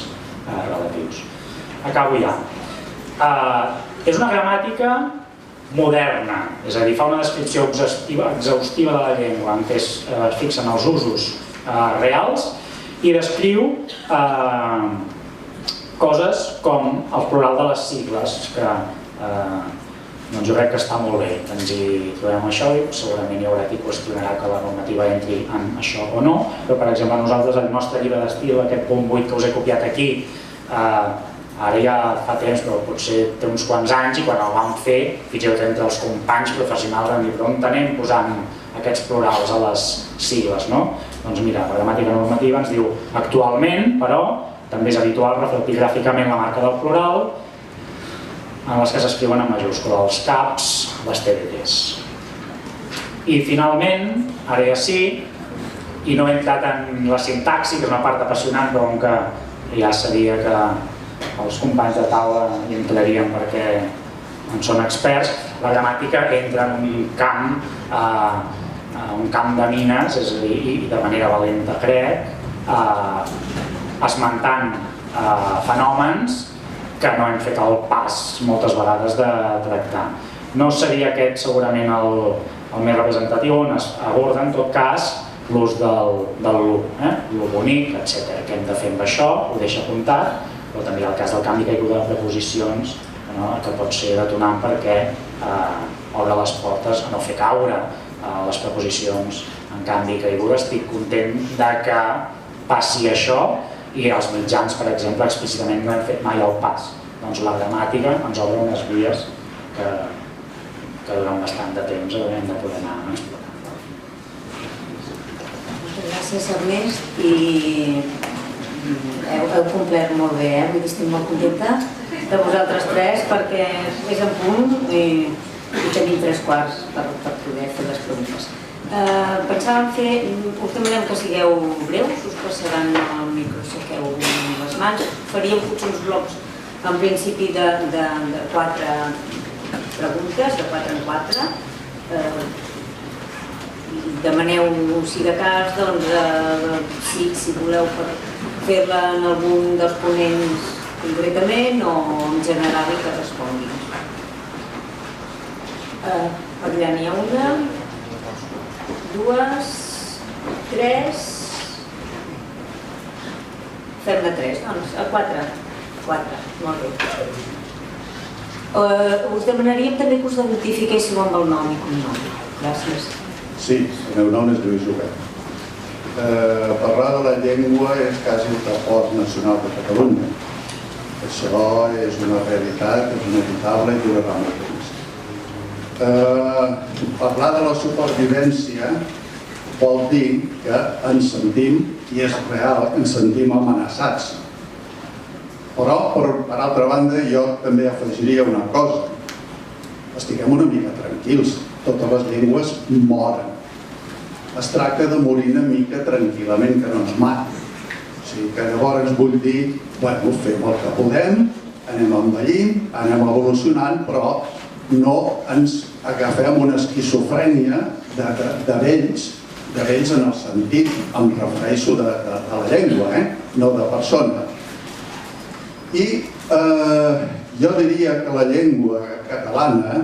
relatius. Acabo ja. És una gramàtica moderna, és a dir, fa una descripció exhaustiva de la llengua en què es fixen els usos reals i descriu coses com el plural de les sigles, que jo crec que està molt bé, ens hi trobem això i segurament hi haurà qui qüestionarà que la normativa entri en això o no, però per exemple nosaltres el nostre llibre d'estil, aquest punt 8 que us he copiat aquí, ara ja fa temps, però potser té uns quants anys, i quan el vam fer, fixeu entre els companys professionals vam dir, però on anem posant aquests plurals a les sigles, no? Doncs mira, la gramàtica normativa ens diu actualment, però també és habitual reflectir gràficament la marca del plural en les que s'escriuen en majúscula, els caps, les TDTs. I finalment, ara ja sí, i no he entrat en la sintaxi, que és una part apassionant, però que ja seria que els companys de taula hi entrarien perquè en són experts, la gramàtica entra en un camp de mines, és a dir, i de manera valenta crec, esmentant fenòmens que no hem fet el pas moltes vegades de tractar. No seria aquest segurament el més representatiu, on es aborda en tot cas l'ús del l'u, l'u bonic, etc. Què hem de fer amb això? Ho deixa apuntat, però també hi ha el cas del canvi caiguda de preposicions, que pot ser detonant perquè obre les portes a no fer caure les preposicions en canvi caiguda. Estic content que passi això i els mitjans, per exemple, explícitament no hem fet mai el pas. Doncs la gramàtica ens obre unes vies que durant bastant de temps haurem de poder anar explorant. Moltes gràcies, Ernest, i heu complert molt bé, vull dir, estic molt contenta de vosaltres tres perquè és en punt i tenim 3/4 per poder fer les preguntes. Pensàvem fer, us demanem que sigueu breus, us passaran el micro, aixequeu les mans, faríem potser uns blocs en principi de 4 preguntes, de 4 en 4. Demaneu, si de cas, si voleu fer-la en algun dels ponents concretament o en general i que responguin. Per allà n'hi ha una, 2, 3, fem-ne 3, doncs, 4, molt bé. Us demanaríem també que us identifiquéssiu amb el nom i cognom. Gràcies. Sí, el meu nom és Lluís Obert. Parlar de la llengua és quasi el tresor nacional de Catalunya. Això és una realitat, és inevitable i durarà molt temps. Parlar de la supervivència vol dir que ens sentim, i és real, ens sentim amenaçats. Però, per altra banda, jo també afegiria una cosa. Estiguem una mica tranquils, totes les llengües moren. Es tracta de morir una mica tranquil·lament, que no ens matin. O sigui que llavors vull dir, bueno, fem el que podem, anem envellint, anem evolucionant, però no ens agafem una esquizofrènia de vells en el sentit, em refereixo de la llengua, no de persona. I jo diria que la llengua catalana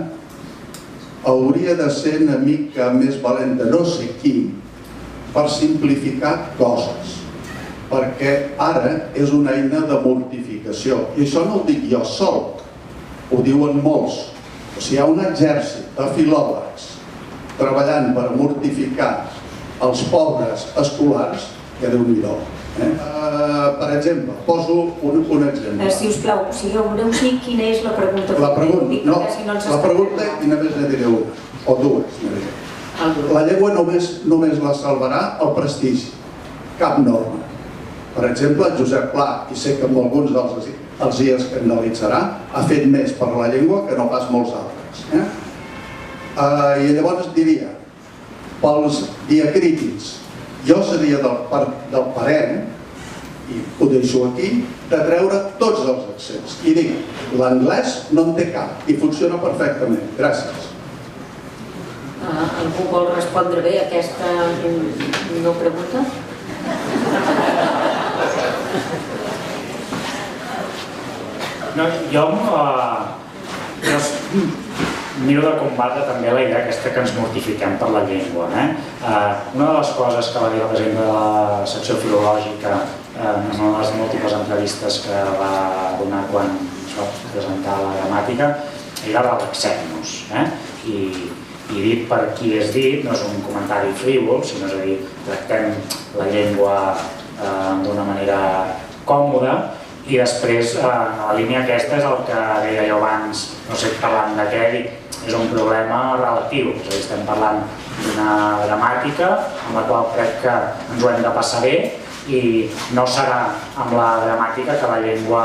hauria de ser una mica més valenta, no sé qui, per simplificar coses, perquè ara és una eina de mortificació. I això no ho dic jo sol, ho diuen molts. O sigui, hi ha un exèrcit de filòlegs treballant per mortificar els pobres escolars, que Déu-n'hi-do. Per exemple, poso un exemple. Si us plau, sigueu breus i quina és la pregunta? La pregunta, i només ne diré una, o dues. La llengua només la salvarà el prestigi, cap norma. Per exemple, Josep Pla, i sé que amb alguns els hi escandalitzarà, ha fet més per la llengua que no pas molts altres. I llavors diria, pels diacrítics, jo seria del parer, i ho deixo aquí, de treure tots els accents. I dic, l'anglès no en té cap i funciona perfectament. Gràcies. Algú vol respondre bé a aquesta no pregunta? Jo miro de combatre també la idea aquesta que ens mortifiquem per la llengua. Una de les coses que va dir el president de la secció filològica en una de les múltiples entrevistes que va donar quan es va presentar la gramàtica era relaxem-nos. I dit per qui és dit, no és un comentari frívol, sinó és a dir, tractem la llengua d'una manera còmoda. I després, en la línia aquesta és el que deia jo abans, no sé parlant de què, és un problema relatiu. És a dir, estem parlant d'una gramàtica amb la qual crec que ens ho hem de passar bé i no serà amb la gramàtica que la llengua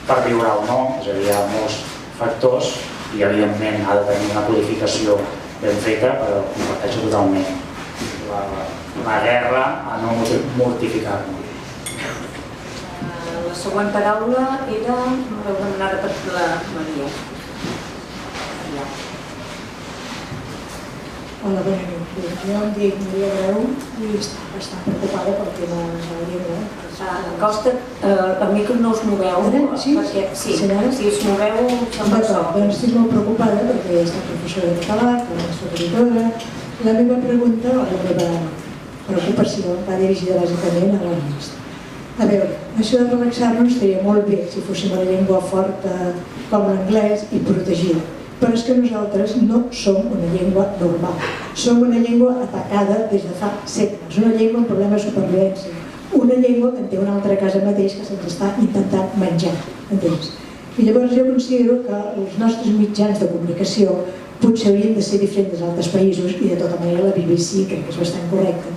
perviurà o no. És a dir, hi ha molts factors i evidentment ha de tenir una codificació ben feta, però comparteixo totalment la guerra a no mortificar-nos. La següent paraula era... M'ho heu demanat per la Maria. Hola, bona nit. Jo em dic Maria Grau i estic bastant preocupada pel tema de la llengua. Costa, el micro no us moveu? Sí? Sí, si us moveu... D'acord, doncs estic molt preocupada perquè he estat professora de català, com a supervisora. La meva pregunta, o la meva preocupació, va dirigida bàsicament a l'Ernest. A veure, això de relaxar-nos estaria molt bé si fóssim una llengua forta com l'anglès i protegida. Però és que nosaltres no som una llengua normal. Som una llengua atacada des de fa segles, una llengua amb problemes de supervivència, una llengua que en té una altra casa mateix que se'ns està intentant menjar, entens? I llavors jo considero que els nostres mitjans de comunicació potser haurien de ser diferents dels altres països i de tota manera la BBC crec que és bastant correcta.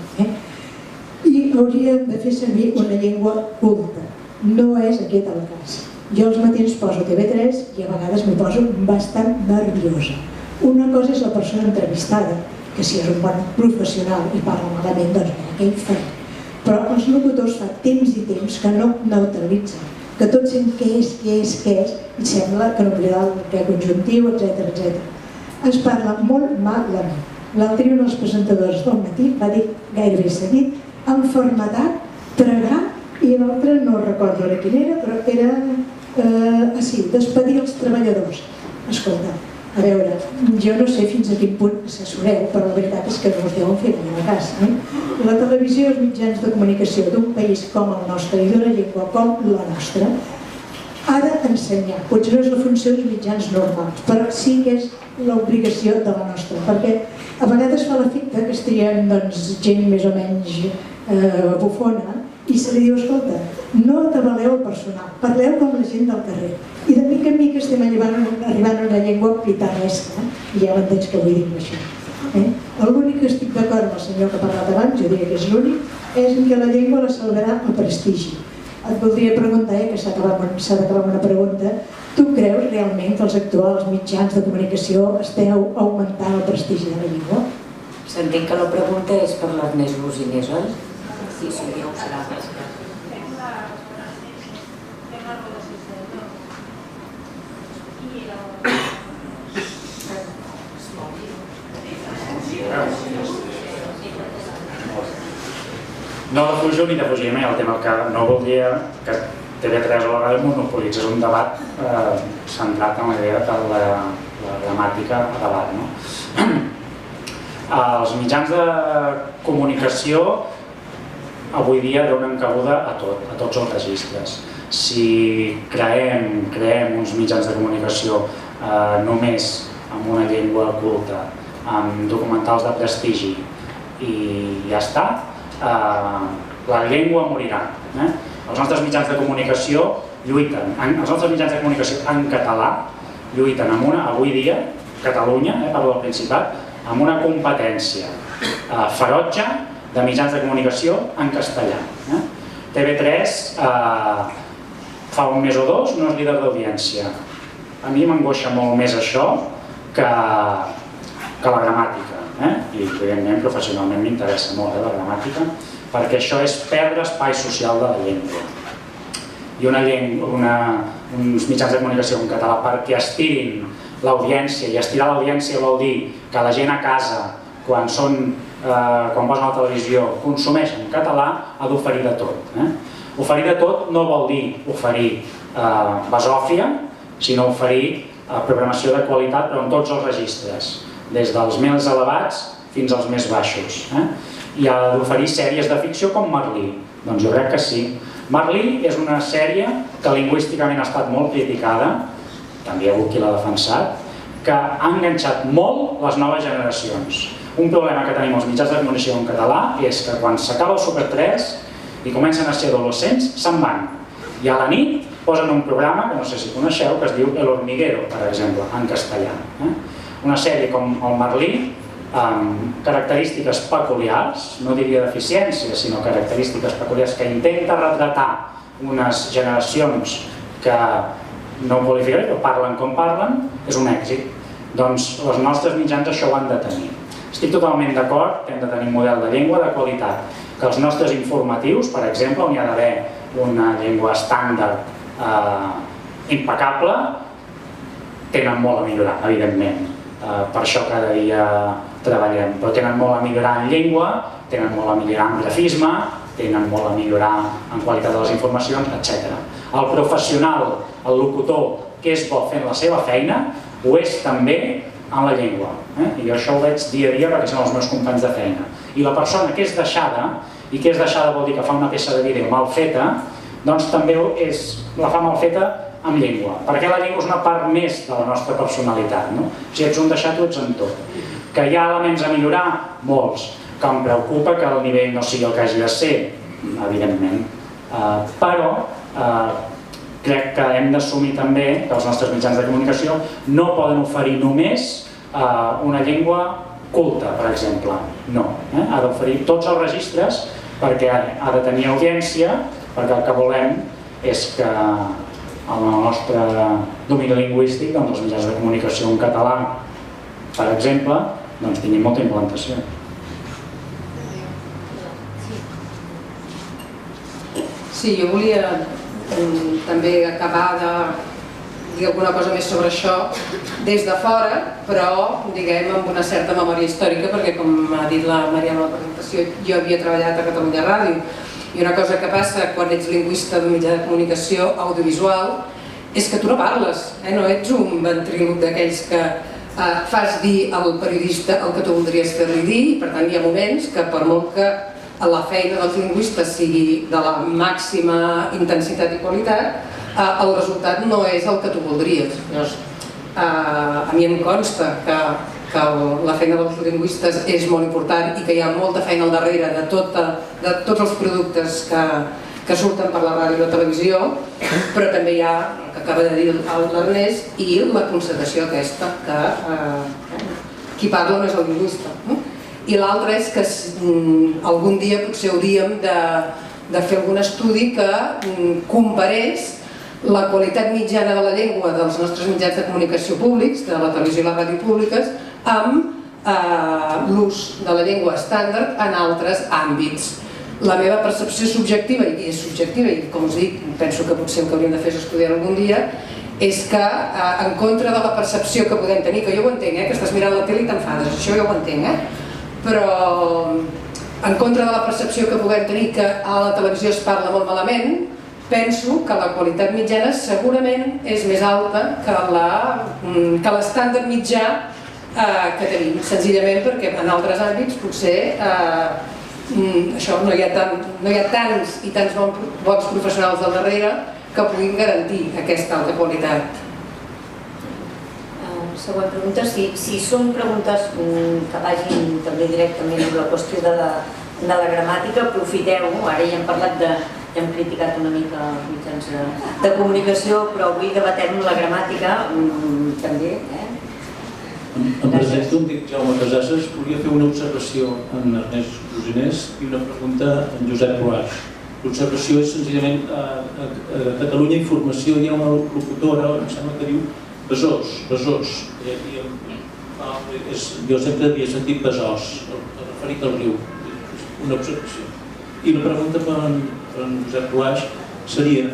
I hauríem de fer servir una llengua culta. No és aquest el cas. Jo als matins poso TV3 i a vegades m'hi poso bastant nerviosa. Una cosa és la persona entrevistada, que si és un bon professional i parla malament, doncs aquell farà. Però els locutors fa temps i temps que no neutralitzen, que tot sent què és, i sembla que no oblidarà el que conjuntiu, etc. Es parla molt malament. L'altre dia un dels presentadors del matí va dir gairebé seguit enfermetat, tragar, i l'altre no recordo ara quin era, però era despedir els treballadors. Escolta, a veure, jo no sé fins a quin punt assessoreu, però la veritat és que no us deuen fer ni a casa. La televisió i els mitjans de comunicació d'un país com el nostre i d'una llengua com la nostra ha d'ensenyar. Potser no és la funció dels mitjans normals, però sí que és l'obligació de la nostra, perquè a vegades fa l'efecte que es trien gent més o menys bufona i se li diu, escolta, no atabaleu el personal, parleu com la gent del carrer. I de mica en mica estem arribant a una llengua pitarresca, i ja m'entens que vull dir amb això. L'únic que estic d'acord amb el senyor que ha parlat abans, jo diria que és l'únic, és que la llengua la salvarà el prestigi. Et voldria preguntar, que s'ha d'acabar amb una pregunta, tu creus realment que els actuals mitjans de comunicació esteu augmentant el prestigi de la llengua? S'entén que la pregunta és per l'Ernest Rosinés, oi? Sí, ja ho serà. No defujo ni defugiré mai el tema, que no voldria que TV3 o la ràdio monopolitzés un debat centrat en la idea de la gramàtica a debat. Els mitjans de comunicació avui dia donen cabuda a tots els registres. Si creem uns mitjans de comunicació només amb una llengua culta, amb documentals de prestigi i ja està, la llengua morirà. Els nostres mitjans de comunicació lluiten, els nostres mitjans de comunicació en català lluiten avui dia, Catalunya, parlo del Principat, amb una competència ferotge de mitjans de comunicació en castellà. TV3 fa un mes o dos no és líder d'audiència. A mi m'angoixa molt més això que la gramàtica. I evidentment professionalment m'interessa molt la gramàtica, perquè això és perdre espai social de la llengua. I uns mitjans de comunicació en català perquè estirin l'audiència, i estirar l'audiència vol dir que la gent a casa, quan posen a la televisió, consumeix en català, ha d'oferir de tot. Oferir de tot no vol dir oferir basòfia, sinó oferir programació de qualitat, però en tots els registres, des dels més elevats fins als més baixos. I ha d'oferir sèries de ficció com Merlí. Doncs jo crec que sí. Merlí és una sèrie que lingüísticament ha estat molt criticada, també hi ha hagut qui l'ha defensat, que ha enganxat molt les noves generacions. Un problema que tenim els mitjans de comunicació en català és que quan s'acaba el Super 3 i comencen a ser adolescents, se'n van. I a la nit posen un programa, que no sé si coneixeu, que es diu El Hormiguero, per exemple, en castellà. Una sèrie com el Merlí, amb característiques peculiars, no diria deficiències, sinó característiques peculiars, que intenta retratar unes generacions que no ho qualificaré, però parlen com parlen, és un èxit. Doncs els nostres mitjans això ho han de tenir. Estic totalment d'acord que hem de tenir un model de llengua de qualitat, que els nostres informatius, per exemple, on hi ha d'haver una llengua estàndard impecable, tenen molt a millorar, evidentment. Per això cada dia treballem, però tenen molt a millorar en llengua, tenen molt a millorar en grafisme, tenen molt a millorar en qualitat de les informacions, etc. El professional, el locutor, que és bo fent la seva feina, ho és també en la llengua. I jo això ho veig dia a dia perquè són els meus companys de feina. I la persona que és deixada, i que és deixada vol dir que fa una peça de vídeo mal feta, doncs també la fa mal feta amb llengua, perquè la llengua és una part més de la nostra personalitat. Si ets un deixat, ho ets en tot. Que hi ha elements a millorar? Molts. Que em preocupa que el nivell no sigui el que hagi de ser, evidentment. Però crec que hem d'assumir també que els nostres mitjans de comunicació no poden oferir només una llengua culta, per exemple. No. Ha d'oferir tots els registres perquè ha de tenir audiència, perquè el que volem és que el nostre domini lingüístic, els mitjans de comunicació en català, per exemple, tinguin molta implantació. Sí, jo volia també acabar de dir alguna cosa més sobre això des de fora, però diguem amb una certa memòria històrica, perquè com ha dit la Maria en la presentació, jo havia treballat a Catalunya Ràdio, i una cosa que passa quan ets lingüista d'un mitjà de comunicació audiovisual és que tu no parles, no ets un ventríloc d'aquells que fas dir al periodista el que tu voldries fer-li dir, i per tant hi ha moments que per molt que la feina dels lingüistes sigui de la màxima intensitat i qualitat, el resultat no és el que tu voldries. A mi em consta que la feina dels lingüistes és molt important i que hi ha molta feina al darrere de tots els productes que surten per la ràdio i la televisió, però també hi ha, que acaba de dir l'Ernest, i la constatació aquesta, que qui parla no és el lingüista. I l'altre és que algun dia potser hauríem de fer algun estudi que comparés la qualitat mitjana de la llengua dels nostres mitjans de comunicació públics, de la televisió i la ràdio públiques, amb l'ús de la llengua estàndard en altres àmbits. La meva percepció subjectiva, i és subjectiva, i com us dic, penso que potser el que hauríem de fer és estudiar algun dia, és que en contra de la percepció que podem tenir, que jo ho entenc, que estàs mirant la tele i t'enfades, això jo ho entenc, però en contra de la percepció que puguem tenir que a la televisió es parla molt malament, penso que la qualitat mitjana segurament és més alta que l'estàndard mitjà que tenim, senzillament perquè en altres àmbits potser no hi ha tants i tants bons professionals al darrere que puguin garantir aquesta alta qualitat. Següent pregunta, si són preguntes que vagin també directament amb la qüestió de la gramàtica, aprofiteu-ho, ara ja hem parlat ja hem criticat una mica els mitjans de comunicació, però avui debatem la gramàtica també. Em presento, em dic Jaume Casasses, volia fer una observació en Ernest Rosinés i una pregunta en Josep Ruaix. L'observació és senzillament a Catalunya Informació hi ha una locutora, em sembla que diu Besòs. Jo sempre havia sentit Besòs, referit al riu, una observació. I la pregunta per en Josep Ruaix seria,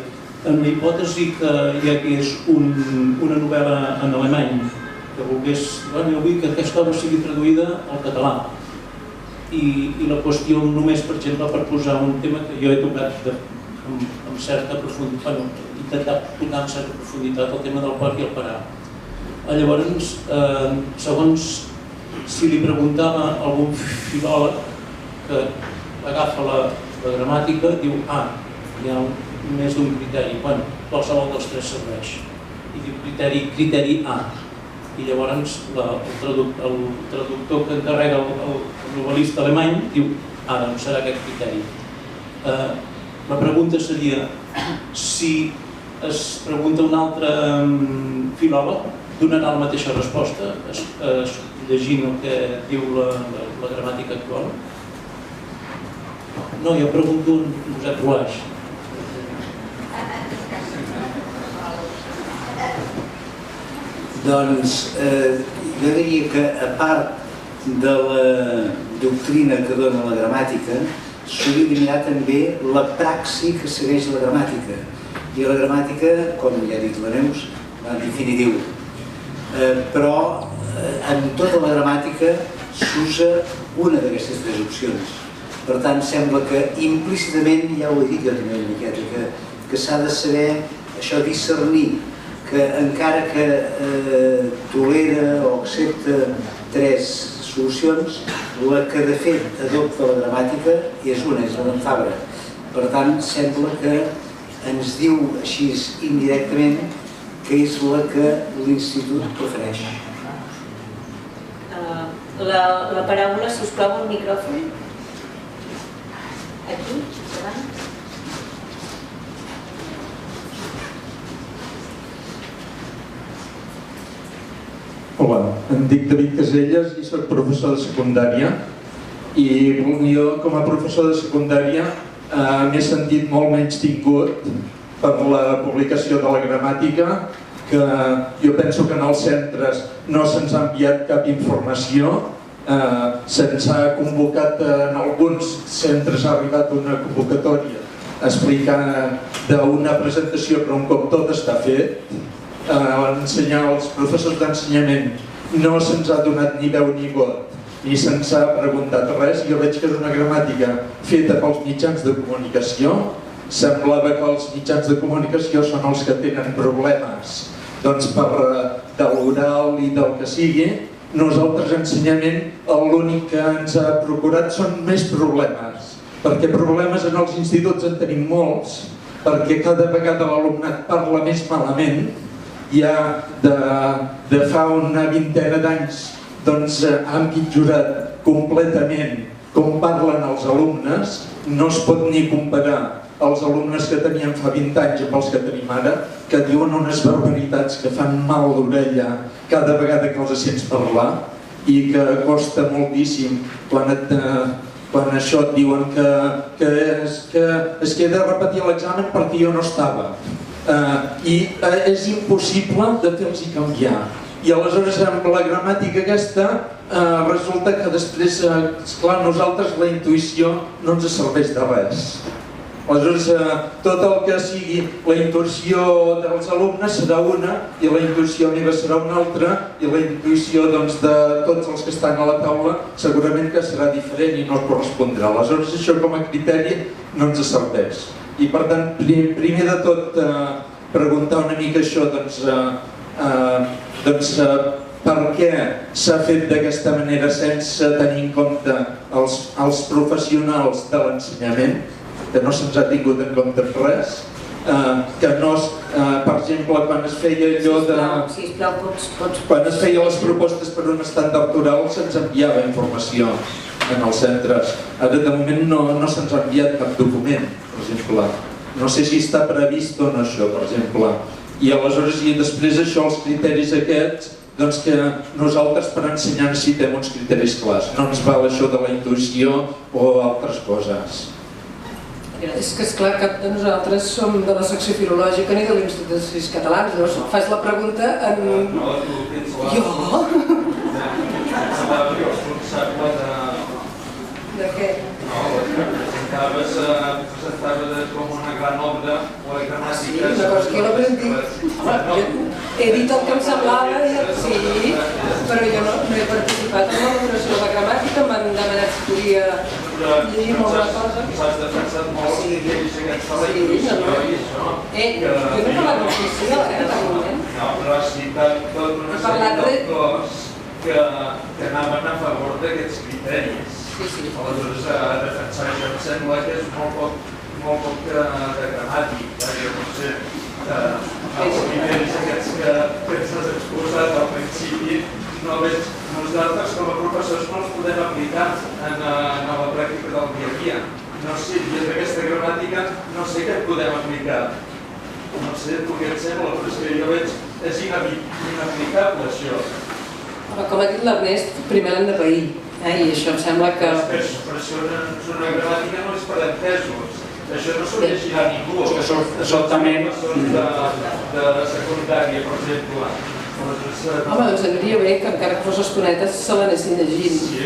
en la hipòtesi que hi hagués una novel·la en alemany que volgués, jo vull que aquesta obra sigui traduïda al català, i la qüestió només, per exemple, per posar un tema que jo he tocat amb certa profunditat, intentar tocar amb certa profunditat el tema del porc i el parà. Llavors, segons si li preguntava a algun filòleg que agafa la gramàtica, diu, hi ha més d'un criteri, qualsevol dels tres serveix, i diu criteri A. I llavors el traductor que encarrega el novel·lista alemany diu, doncs serà aquest criteri. La pregunta seria, si es pregunta un altre filòleg, donarà la mateixa resposta, llegint el que diu la gramàtica actual? No, jo pregunto en Josep Ruaix. Doncs Jo diria que, a part de la doctrina que dona la gramàtica, s'hauria de mirar també la praxi que segueix la gramàtica. I la gramàtica, com ja ha dit la Neus, va en definitiu. Però en tota la gramàtica s'usa una d'aquestes tres opcions. Per tant, sembla que implícitament, ja ho he dit jo també una miqueta, que s'ha de saber això discernir, que encara que tolera o accepta tres solucions, la que de fet adopta la gramàtica és una, és la d'en Fabra. Per tant, sembla que ens diu així indirectament que és la que l'Institut prefereix. La paraula, si us plau, el micròfon. Aquí, davant. Hola, em dic David Caselles i soc professor de secundària i jo com a professor de secundària m'he sentit molt menys tingut per la publicació de la gramàtica, que jo penso que en els centres no se'ns ha enviat cap informació, se'ns ha convocat, en alguns centres ha arribat una convocatòria explicant d'una presentació, però un cop tot està fet, ensenyar als professors d'ensenyament no se'ns ha donat ni veu ni vot, ni se'ns ha preguntat res. Jo veig que és una gramàtica feta pels mitjans de comunicació. Semblava que els mitjans de comunicació són els que tenen problemes de l'oral i del que sigui. Nosaltres, ensenyament, l'únic que ens ha procurat són més problemes, perquè problemes en els instituts en tenim molts, perquè cada vegada l'alumnat parla més malament. Ja de fa una vintena d'anys ha empitjorat completament com parlen els alumnes. No es pot ni comparar els alumnes que teníem fa 20 anys amb els que tenim ara, que diuen unes barbaritats que fan mal d'orella cada vegada que els sents parlar i que costa moltíssim quan això et diuen que es queda a repetir l'examen perquè jo no estava. I és impossible de fer-los canviar. I aleshores amb la gramàtica aquesta resulta que després, esclar, nosaltres la intuïció no ens serveix de res. Aleshores tot el que sigui la intuïció dels alumnes serà una i la intuïció meva serà una altra i la intuïció de tots els que estan a la taula segurament que serà diferent i no correspondrà. Aleshores això com a criteri no ens serveix. I per tant, primer de tot, preguntar una mica això, per què s'ha fet d'aquesta manera sense tenir en compte els professionals de l'ensenyament, que no se'ns ha tingut en compte res, que no, per exemple, quan es feia allò quan es feia les propostes per un estàndard oral se'ns enviava informació en els centres. Ara de moment no se'ns ha enviat cap document, per exemple. No sé si està previst o no això, per exemple. I aleshores, i després això, els criteris aquests, doncs que nosaltres per ensenyar necessitem uns criteris clars. No ens val això de la intuïció o altres coses. És que esclar que nosaltres som de la secció filològica ni de l'Institut d'Estudis Catalans. Llavors fas la pregunta en... Jo? De què? presentaves com una gran obra o la gramàtica... Sí, una cosa que jo l'he dit. He dit el que em semblava, sí, però jo no he participat en l'elaboració de la gramàtica, m'han demanat si podia llegir alguna cosa. S'has defensat molt els nivells aquests de la intuïció i això. Jo no he parlat d'ofició, de moment. No, però has citat tota una sèrie d'autors que anaven a favor d'aquests criteris. Aleshores, defensar això em sembla que és molt poc de gramàtic. Jo no sé, els criteris aquests que ens has exposat al principi, nosaltres com a professors no els podem aplicar en la pràctica del dia a dia. No sé, des d'aquesta gramàtica no sé què podem aplicar. No sé tu què et sembla, però és que jo veig és inaplicable això. Com ha dit l'Ernest, primer l'hem de pair. I això em sembla que... Per això una gramàtica no és per entesos. Això no s'ho llegirà ningú. Soltament. De secundària, per exemple. Home, doncs aniria bé que encara que fos estonetes se l'anessin llegint. Sí,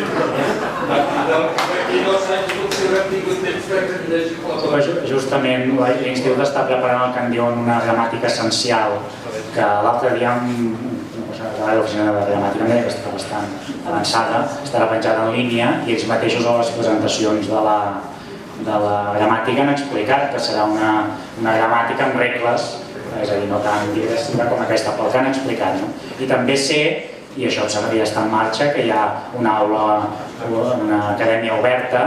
d'aquí 2 anys potser haurem tingut temps que llegir la Justament l'Institut està preparant el que en diuen una gramàtica essencial, que l'altre dia l'oficina de gramàtica que està bastant avançada, estarà penjada en línia i ells mateixos a les presentacions de la gramàtica han explicat que serà una gramàtica amb regles, és a dir, no tan digressiva com aquesta, pel que han explicat. I també sé, i això ja està en marxa, que hi ha una aula, una acadèmia oberta,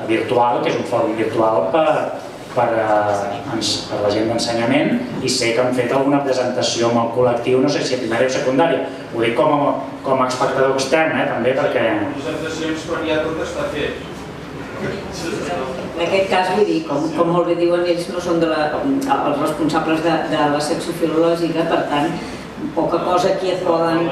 virtual, que és un fòrum virtual per la gent d'ensenyament, i sé que han fet alguna presentació amb el col·lectiu, no sé si a primària o secundària, ho dic com a espectador extern, també, perquè... Presentacions quan ja tot està fet. En aquest cas, vull dir, com molt bé diuen, ells no són els responsables de la secció filològica, per tant, poca cosa aquí et poden...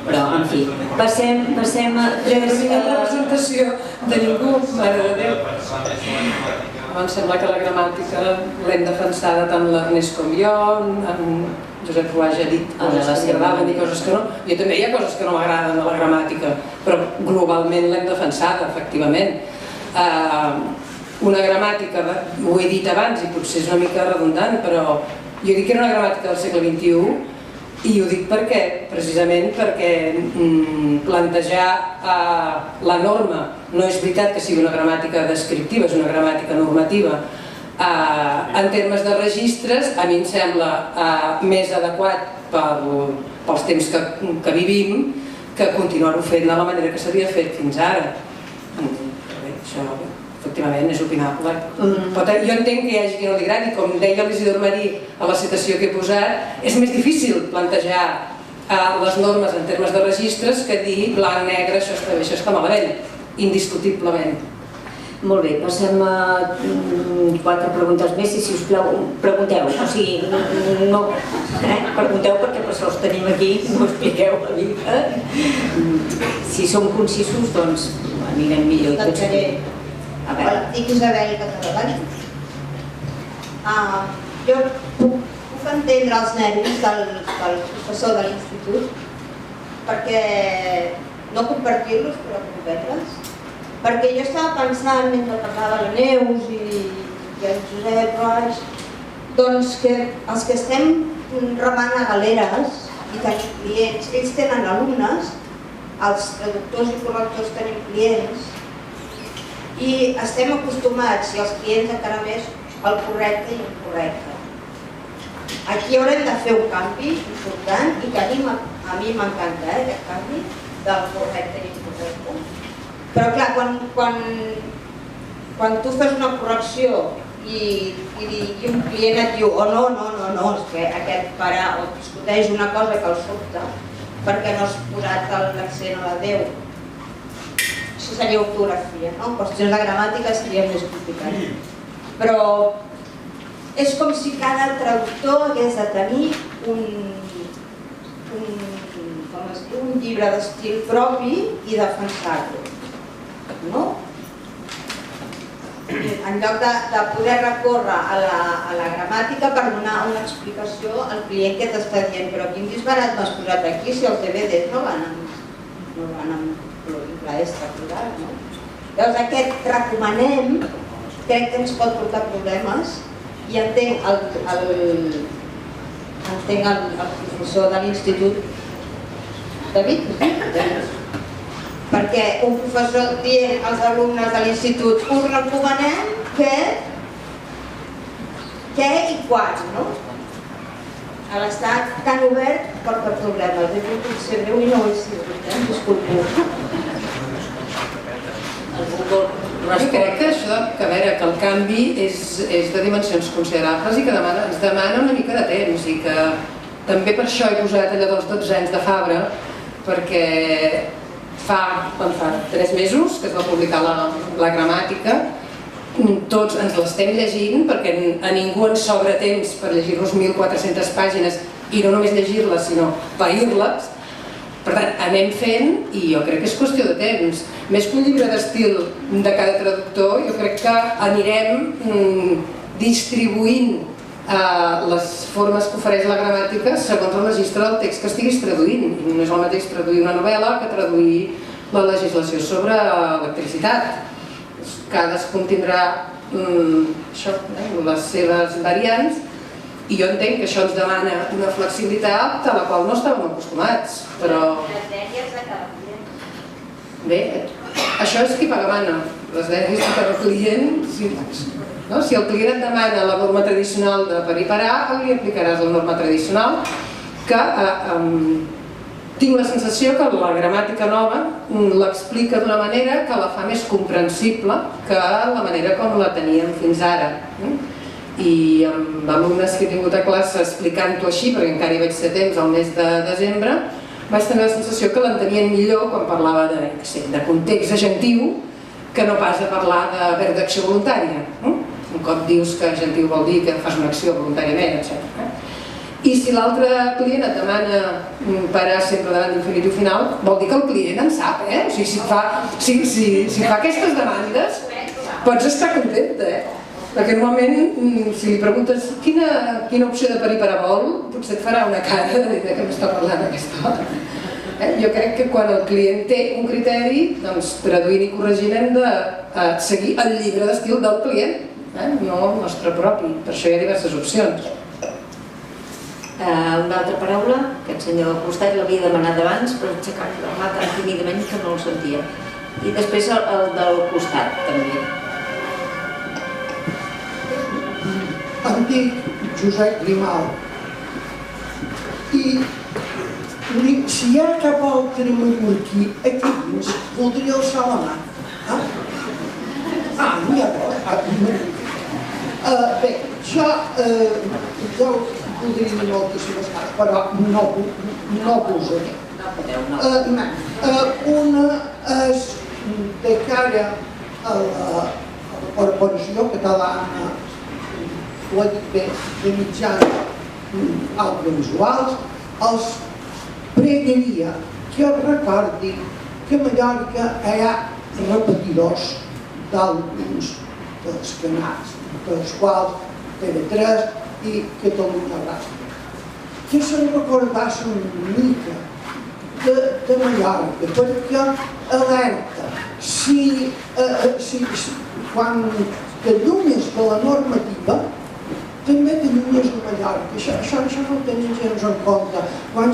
Però, en fi, passem a... No hi ha representació de ningú, mare de Déu. Em sembla que la gramàtica l'hem defensada tant l'Ernest com jo, en Josep Ruaix ha dit coses que m'agraden i coses que no. Jo també hi ha coses que no m'agraden de la gramàtica, però globalment l'hem defensada, efectivament. Una gramàtica, ho he dit abans i potser és una mica redundant, però jo dic que era una gramàtica del segle XXI i ho dic precisament perquè plantejar la norma no és veritat que sigui una gramàtica descriptiva, és una gramàtica normativa. En termes de registres, a mi em sembla més adequat pels temps que vivim que continuar-ho fent de la manera que s'havia fet fins ara. Això, efectivament, és opinable. Jo entenc que hi hagi qui no li agradi, com deia l'Isidor Marí a la citació que he posat, és més difícil plantejar les normes en termes de registres que dir blanc, negre, això està bé, això està malament, indiscutiblement. Molt bé, passem a 4 preguntes més i, si us plau, pregunteu. O sigui, no pregunteu perquè per això els tenim aquí, no expliqueu la vida. Si som concisos, doncs anirem millor. Hola, dic Isabel Catalabani. Jo puc entendre els nervis del professor de l'institut perquè no compartir-los, però comprendre'ls. Perquè jo estava pensant, mentre parlava la Neus i el Josep Roig, doncs que els que estem remant a galeres i tenim clients, ells tenen alumnes, els traductors i correctors tenim clients, i estem acostumats, i els clients encara més, al correcte i incorrecte. Aquí haurem de fer un canvi important i que a mi m'encanta aquest canvi del correcte i incorrecte. Però clar, quan tu fes una correcció i un client et diu oh no, és que aquest pare o discuteix una cosa que el sobta perquè no has posat l'accent a la Déu. Això seria ortografia, no? En qüestions de gramàtica seria més complicat. Però és com si cada traductor hagués de tenir un llibre d'estil propi i defensar-lo. No? En lloc de poder recórrer a la gramàtica per donar una explicació al client que t'està dient però quin disbarat m'has posat aquí si els DVDs no van amb pluriple extracurricular, no? Llavors aquest recomanem crec que ens pot portar problemes i entenc el professor de l'institut David, perquè un professor dient als alumnes de l'institut us recomanem què i quan, no? A l'estat tan obert porta problemes. He pogut ser breu i no ho he sigut, disculpeu. Jo crec que això, que el canvi és de dimensions considerables i que ens demana una mica de temps i que també per això he posat allò dels 12 anys de Fabra, perquè fa 3 mesos que es va publicar la gramàtica, tots ens l'estem llegint perquè a ningú ens sobra temps per llegir-nos 1.400 pàgines i no només llegir-les sinó pair-les. Per tant, anem fent i jo crec que és qüestió de temps. Més que un llibre d'estil de cada traductor, jo crec que anirem distribuint les formes que ofereix la gramàtica segons el registre del text que estiguis traduint. I no és el mateix traduir una novel·la que traduir la legislació sobre electricitat. Cadascun tindrà les seves variants i jo entenc que això ens demana una flexibilitat a la qual no estàvem acostumats, però... Les dèries de cada client. Bé, això és qui paga mana. Les dèries de cada client, si el client et demana la norma tradicional de per i parar, li aplicaràs la norma tradicional, que tinc la sensació que la gramàtica nova l'explica d'una manera que la fa més comprensible que la manera com la teníem fins ara. I amb alumnes que he tingut a classe explicant-ho així, perquè encara hi vaig ser temps al mes de desembre, vaig tenir la sensació que l'entenien millor quan parlava de context agentiu que no pas a parlar de verb d'acció voluntària. Un cop dius que agentiu vol dir que fas una acció voluntàriament, etc. I si l'altre client et demana parar sempre davant d'infinitiu final, vol dir que el client en sap, eh? O sigui, si fa aquestes demandes, pots estar contenta, Perquè normalment, si li preguntes quina opció de per i parar vol, potser et farà una cara de què m'està parlant aquesta hora. Jo crec que quan el client té un criteri, doncs traduint i corregint hem de seguir el llibre d'estil del client, no el nostre propi. Per això hi ha diverses opcions. Una altra paraula, aquest senyor al costat l'havia demanat abans, però aixecant la mà tan tímidament que no el sentia. I després el del costat, també. Em dic Josep Grimal i si hi ha cap altre mallorquí aquí dins, voldria alçar la mà. No hi ha res. Bé, jo podria dir moltíssimes coses, però no posaré. Una és de cara a la Corporació Catalana de mitjans audiovisuals, els pregaria que recordi que a Mallorca hi ha repetidors d'alguns dels canals, dels quals TV3 i Catalunya Ràdio, que se'n recordassin una mica de Mallorca, perquè alerta, quan t'allunyes de la normativa, també t'allunyes de Mallorca. Això no ho tenia gens en compte. Quan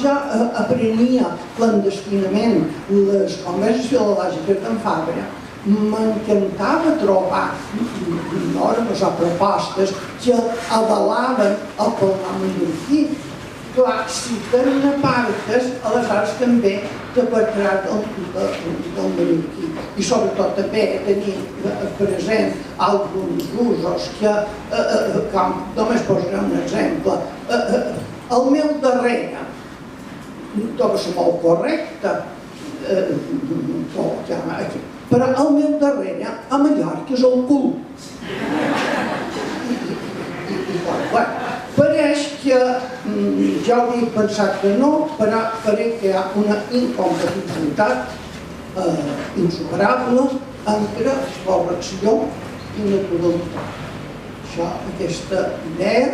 ja aprenia clandestinament les converses filològiques d'en Fabra, m'encantava trobar normes o propostes que avalaven el pronom mallorquí. Clar, si tenen apartes, aleshores també te perdràs del mallorquí. I sobretot també tenir present alguns usos que, com només posaré un exemple, el meu darrere, deu ser molt correcte, però el meu darrere a Mallorca és el cul. Pareix que jo havia pensat que no, però crec que hi ha una incompatibilitat insuperable entre correcció i naturalitat. Aquesta idea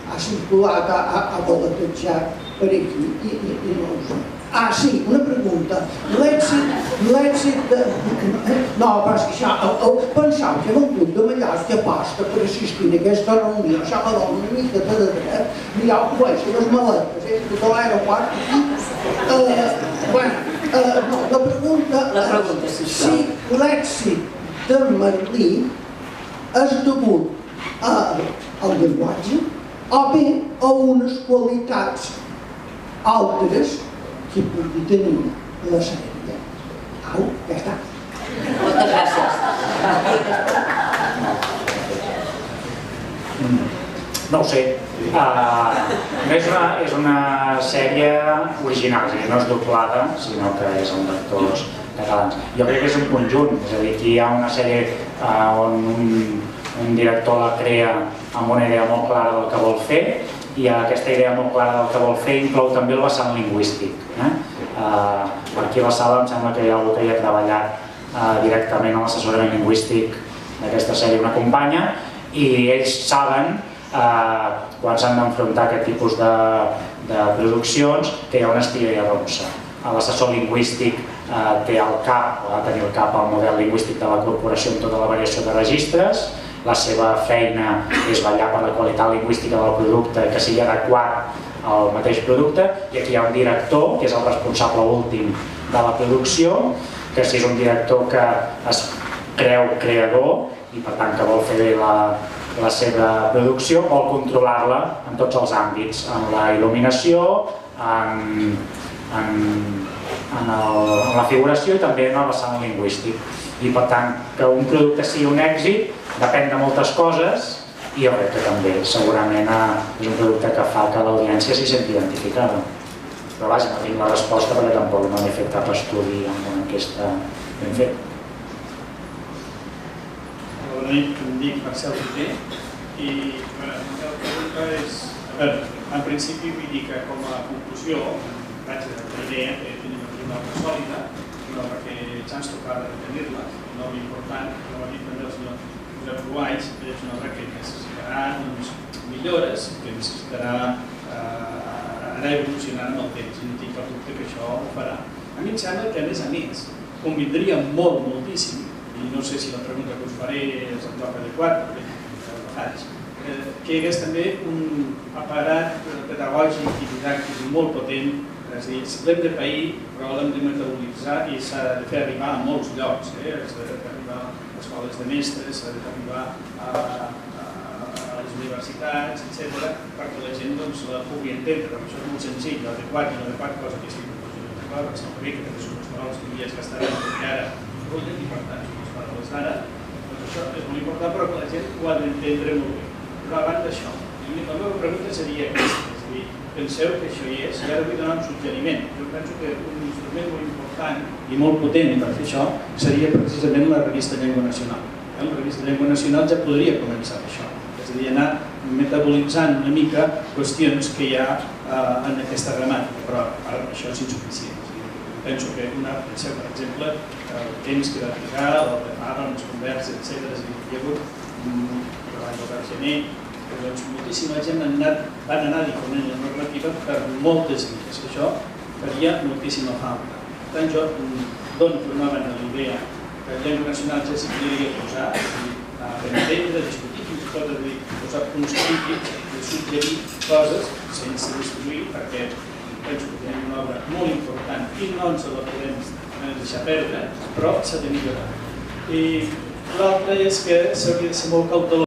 ha circulat, ha volatejat per aquí i no ho sé. Sí, una pregunta. L'èxit de... No, però és que això... Penseu que en un club de Mallorca aposta per assistir a aquesta reunió, això me dona una mica de dret, mireu que deixo les maletes, tot l'aeroport aquí. Bueno, la pregunta és si l'èxit de Merlí és degut al llenguatge o bé a unes qualitats altres que pugui tenir la sèrie. Au, ja està. Moltes gràcies. No ho sé. És una sèrie original, no és doblada, sinó que és amb actors catalans. Jo crec que és un conjunt, és a dir, aquí hi ha una sèrie on un director la crea amb una idea molt clara del que vol fer, i aquesta idea molt clara del que vol fer inclou també el vessant lingüístic. Aquí a la sala em sembla que hi ha algú que hi ha treballat directament en l'assessorament lingüístic d'aquesta sèrie una companya, i ells saben, quan s'han d'enfrontar a aquest tipus de produccions, que hi ha una estira i arronsa. L'assessor lingüístic té al cap, o ha de tenir al cap el model lingüístic de la corporació amb tota la variació de registres, la seva feina és vetllar per la qualitat lingüística del producte i que sigui adequat al mateix producte, i aquí hi ha un director, que és el responsable últim de la producció, que si és un director que es creu creador i per tant que vol fer bé la seva producció, vol controlar-la en tots els àmbits, en la il·luminació, en la figuració i també en el vessant lingüístic. I per tant, que un producte sigui un èxit depèn de moltes coses, i jo crec que també segurament és un producte que fa que l'audiència s'hi senti identificada. Però vaja, no tinc la resposta perquè tampoc no he fet cap estudi amb una enquesta ben fet. Bona nit, em dic Marcel Roté i la pregunta és, en principi vull dir que com a conclusió vaig a la idea que tenim una obra sòlida, però perquè ja ens tocava tenir-la, una obra important, com ha dit també el senyor Josep Rualls, és una obra que necessitarà millores, que necessitarà anar evolucionant amb el temps, i no tinc cap dubte que això ho farà. A mi em sembla que, a més, convindria moltíssim, i no sé si la pregunta que us faré és el lloc adequat, perquè ho faig, que hi hagués també un aparat pedagògic i didàctic molt potent, és a dir, l'hem de pair, però l'hem de metabolitzar i s'ha de fer arribar a molts llocs, s'ha de fer arribar a escoles de mestres, s'ha de fer arribar a les universitats, etc., perquè la gent la pugui entendre, perquè això és molt senzill, l'adequat i l'adequat, cosa que estic proposant d'adequat, perquè sembla bé que també són les paraules que ja es gastaran perquè ara brullen i per tant són les paraules d'ara, doncs això és molt important, però que la gent ho ha d'entendre molt bé. Però abans d'això, la meva pregunta seria aquesta, és a dir, penseu que això hi és, i ara vull donar un suggeriment. Jo penso que un instrument molt important i molt potent per fer això seria precisament la revista Llengua Nacional. La revista Llengua Nacional ja podria començar això, és a dir, anar metabolitzant una mica qüestions que hi ha en aquesta gramàtica, però això és insuficient. Penso que penseu, per exemple, el temps que va trigar, el prepara, les converses, etc. Hi ha hagut treball del Vergener, doncs moltíssima gent van anar difonent la normativa per moltes vies. Això faria moltíssima falta. Per tant, jo dono formalment la idea que la llengua nacional ja s'hi podria posar, a entendre, discutir, fins i tot posar punts crítics, suggerir coses sense destruir, perquè penso que tenim una obra molt important i no ens la podem deixar perdre, però s'ha de millorar. I l'altre és que s'hauria de ser molt cautelós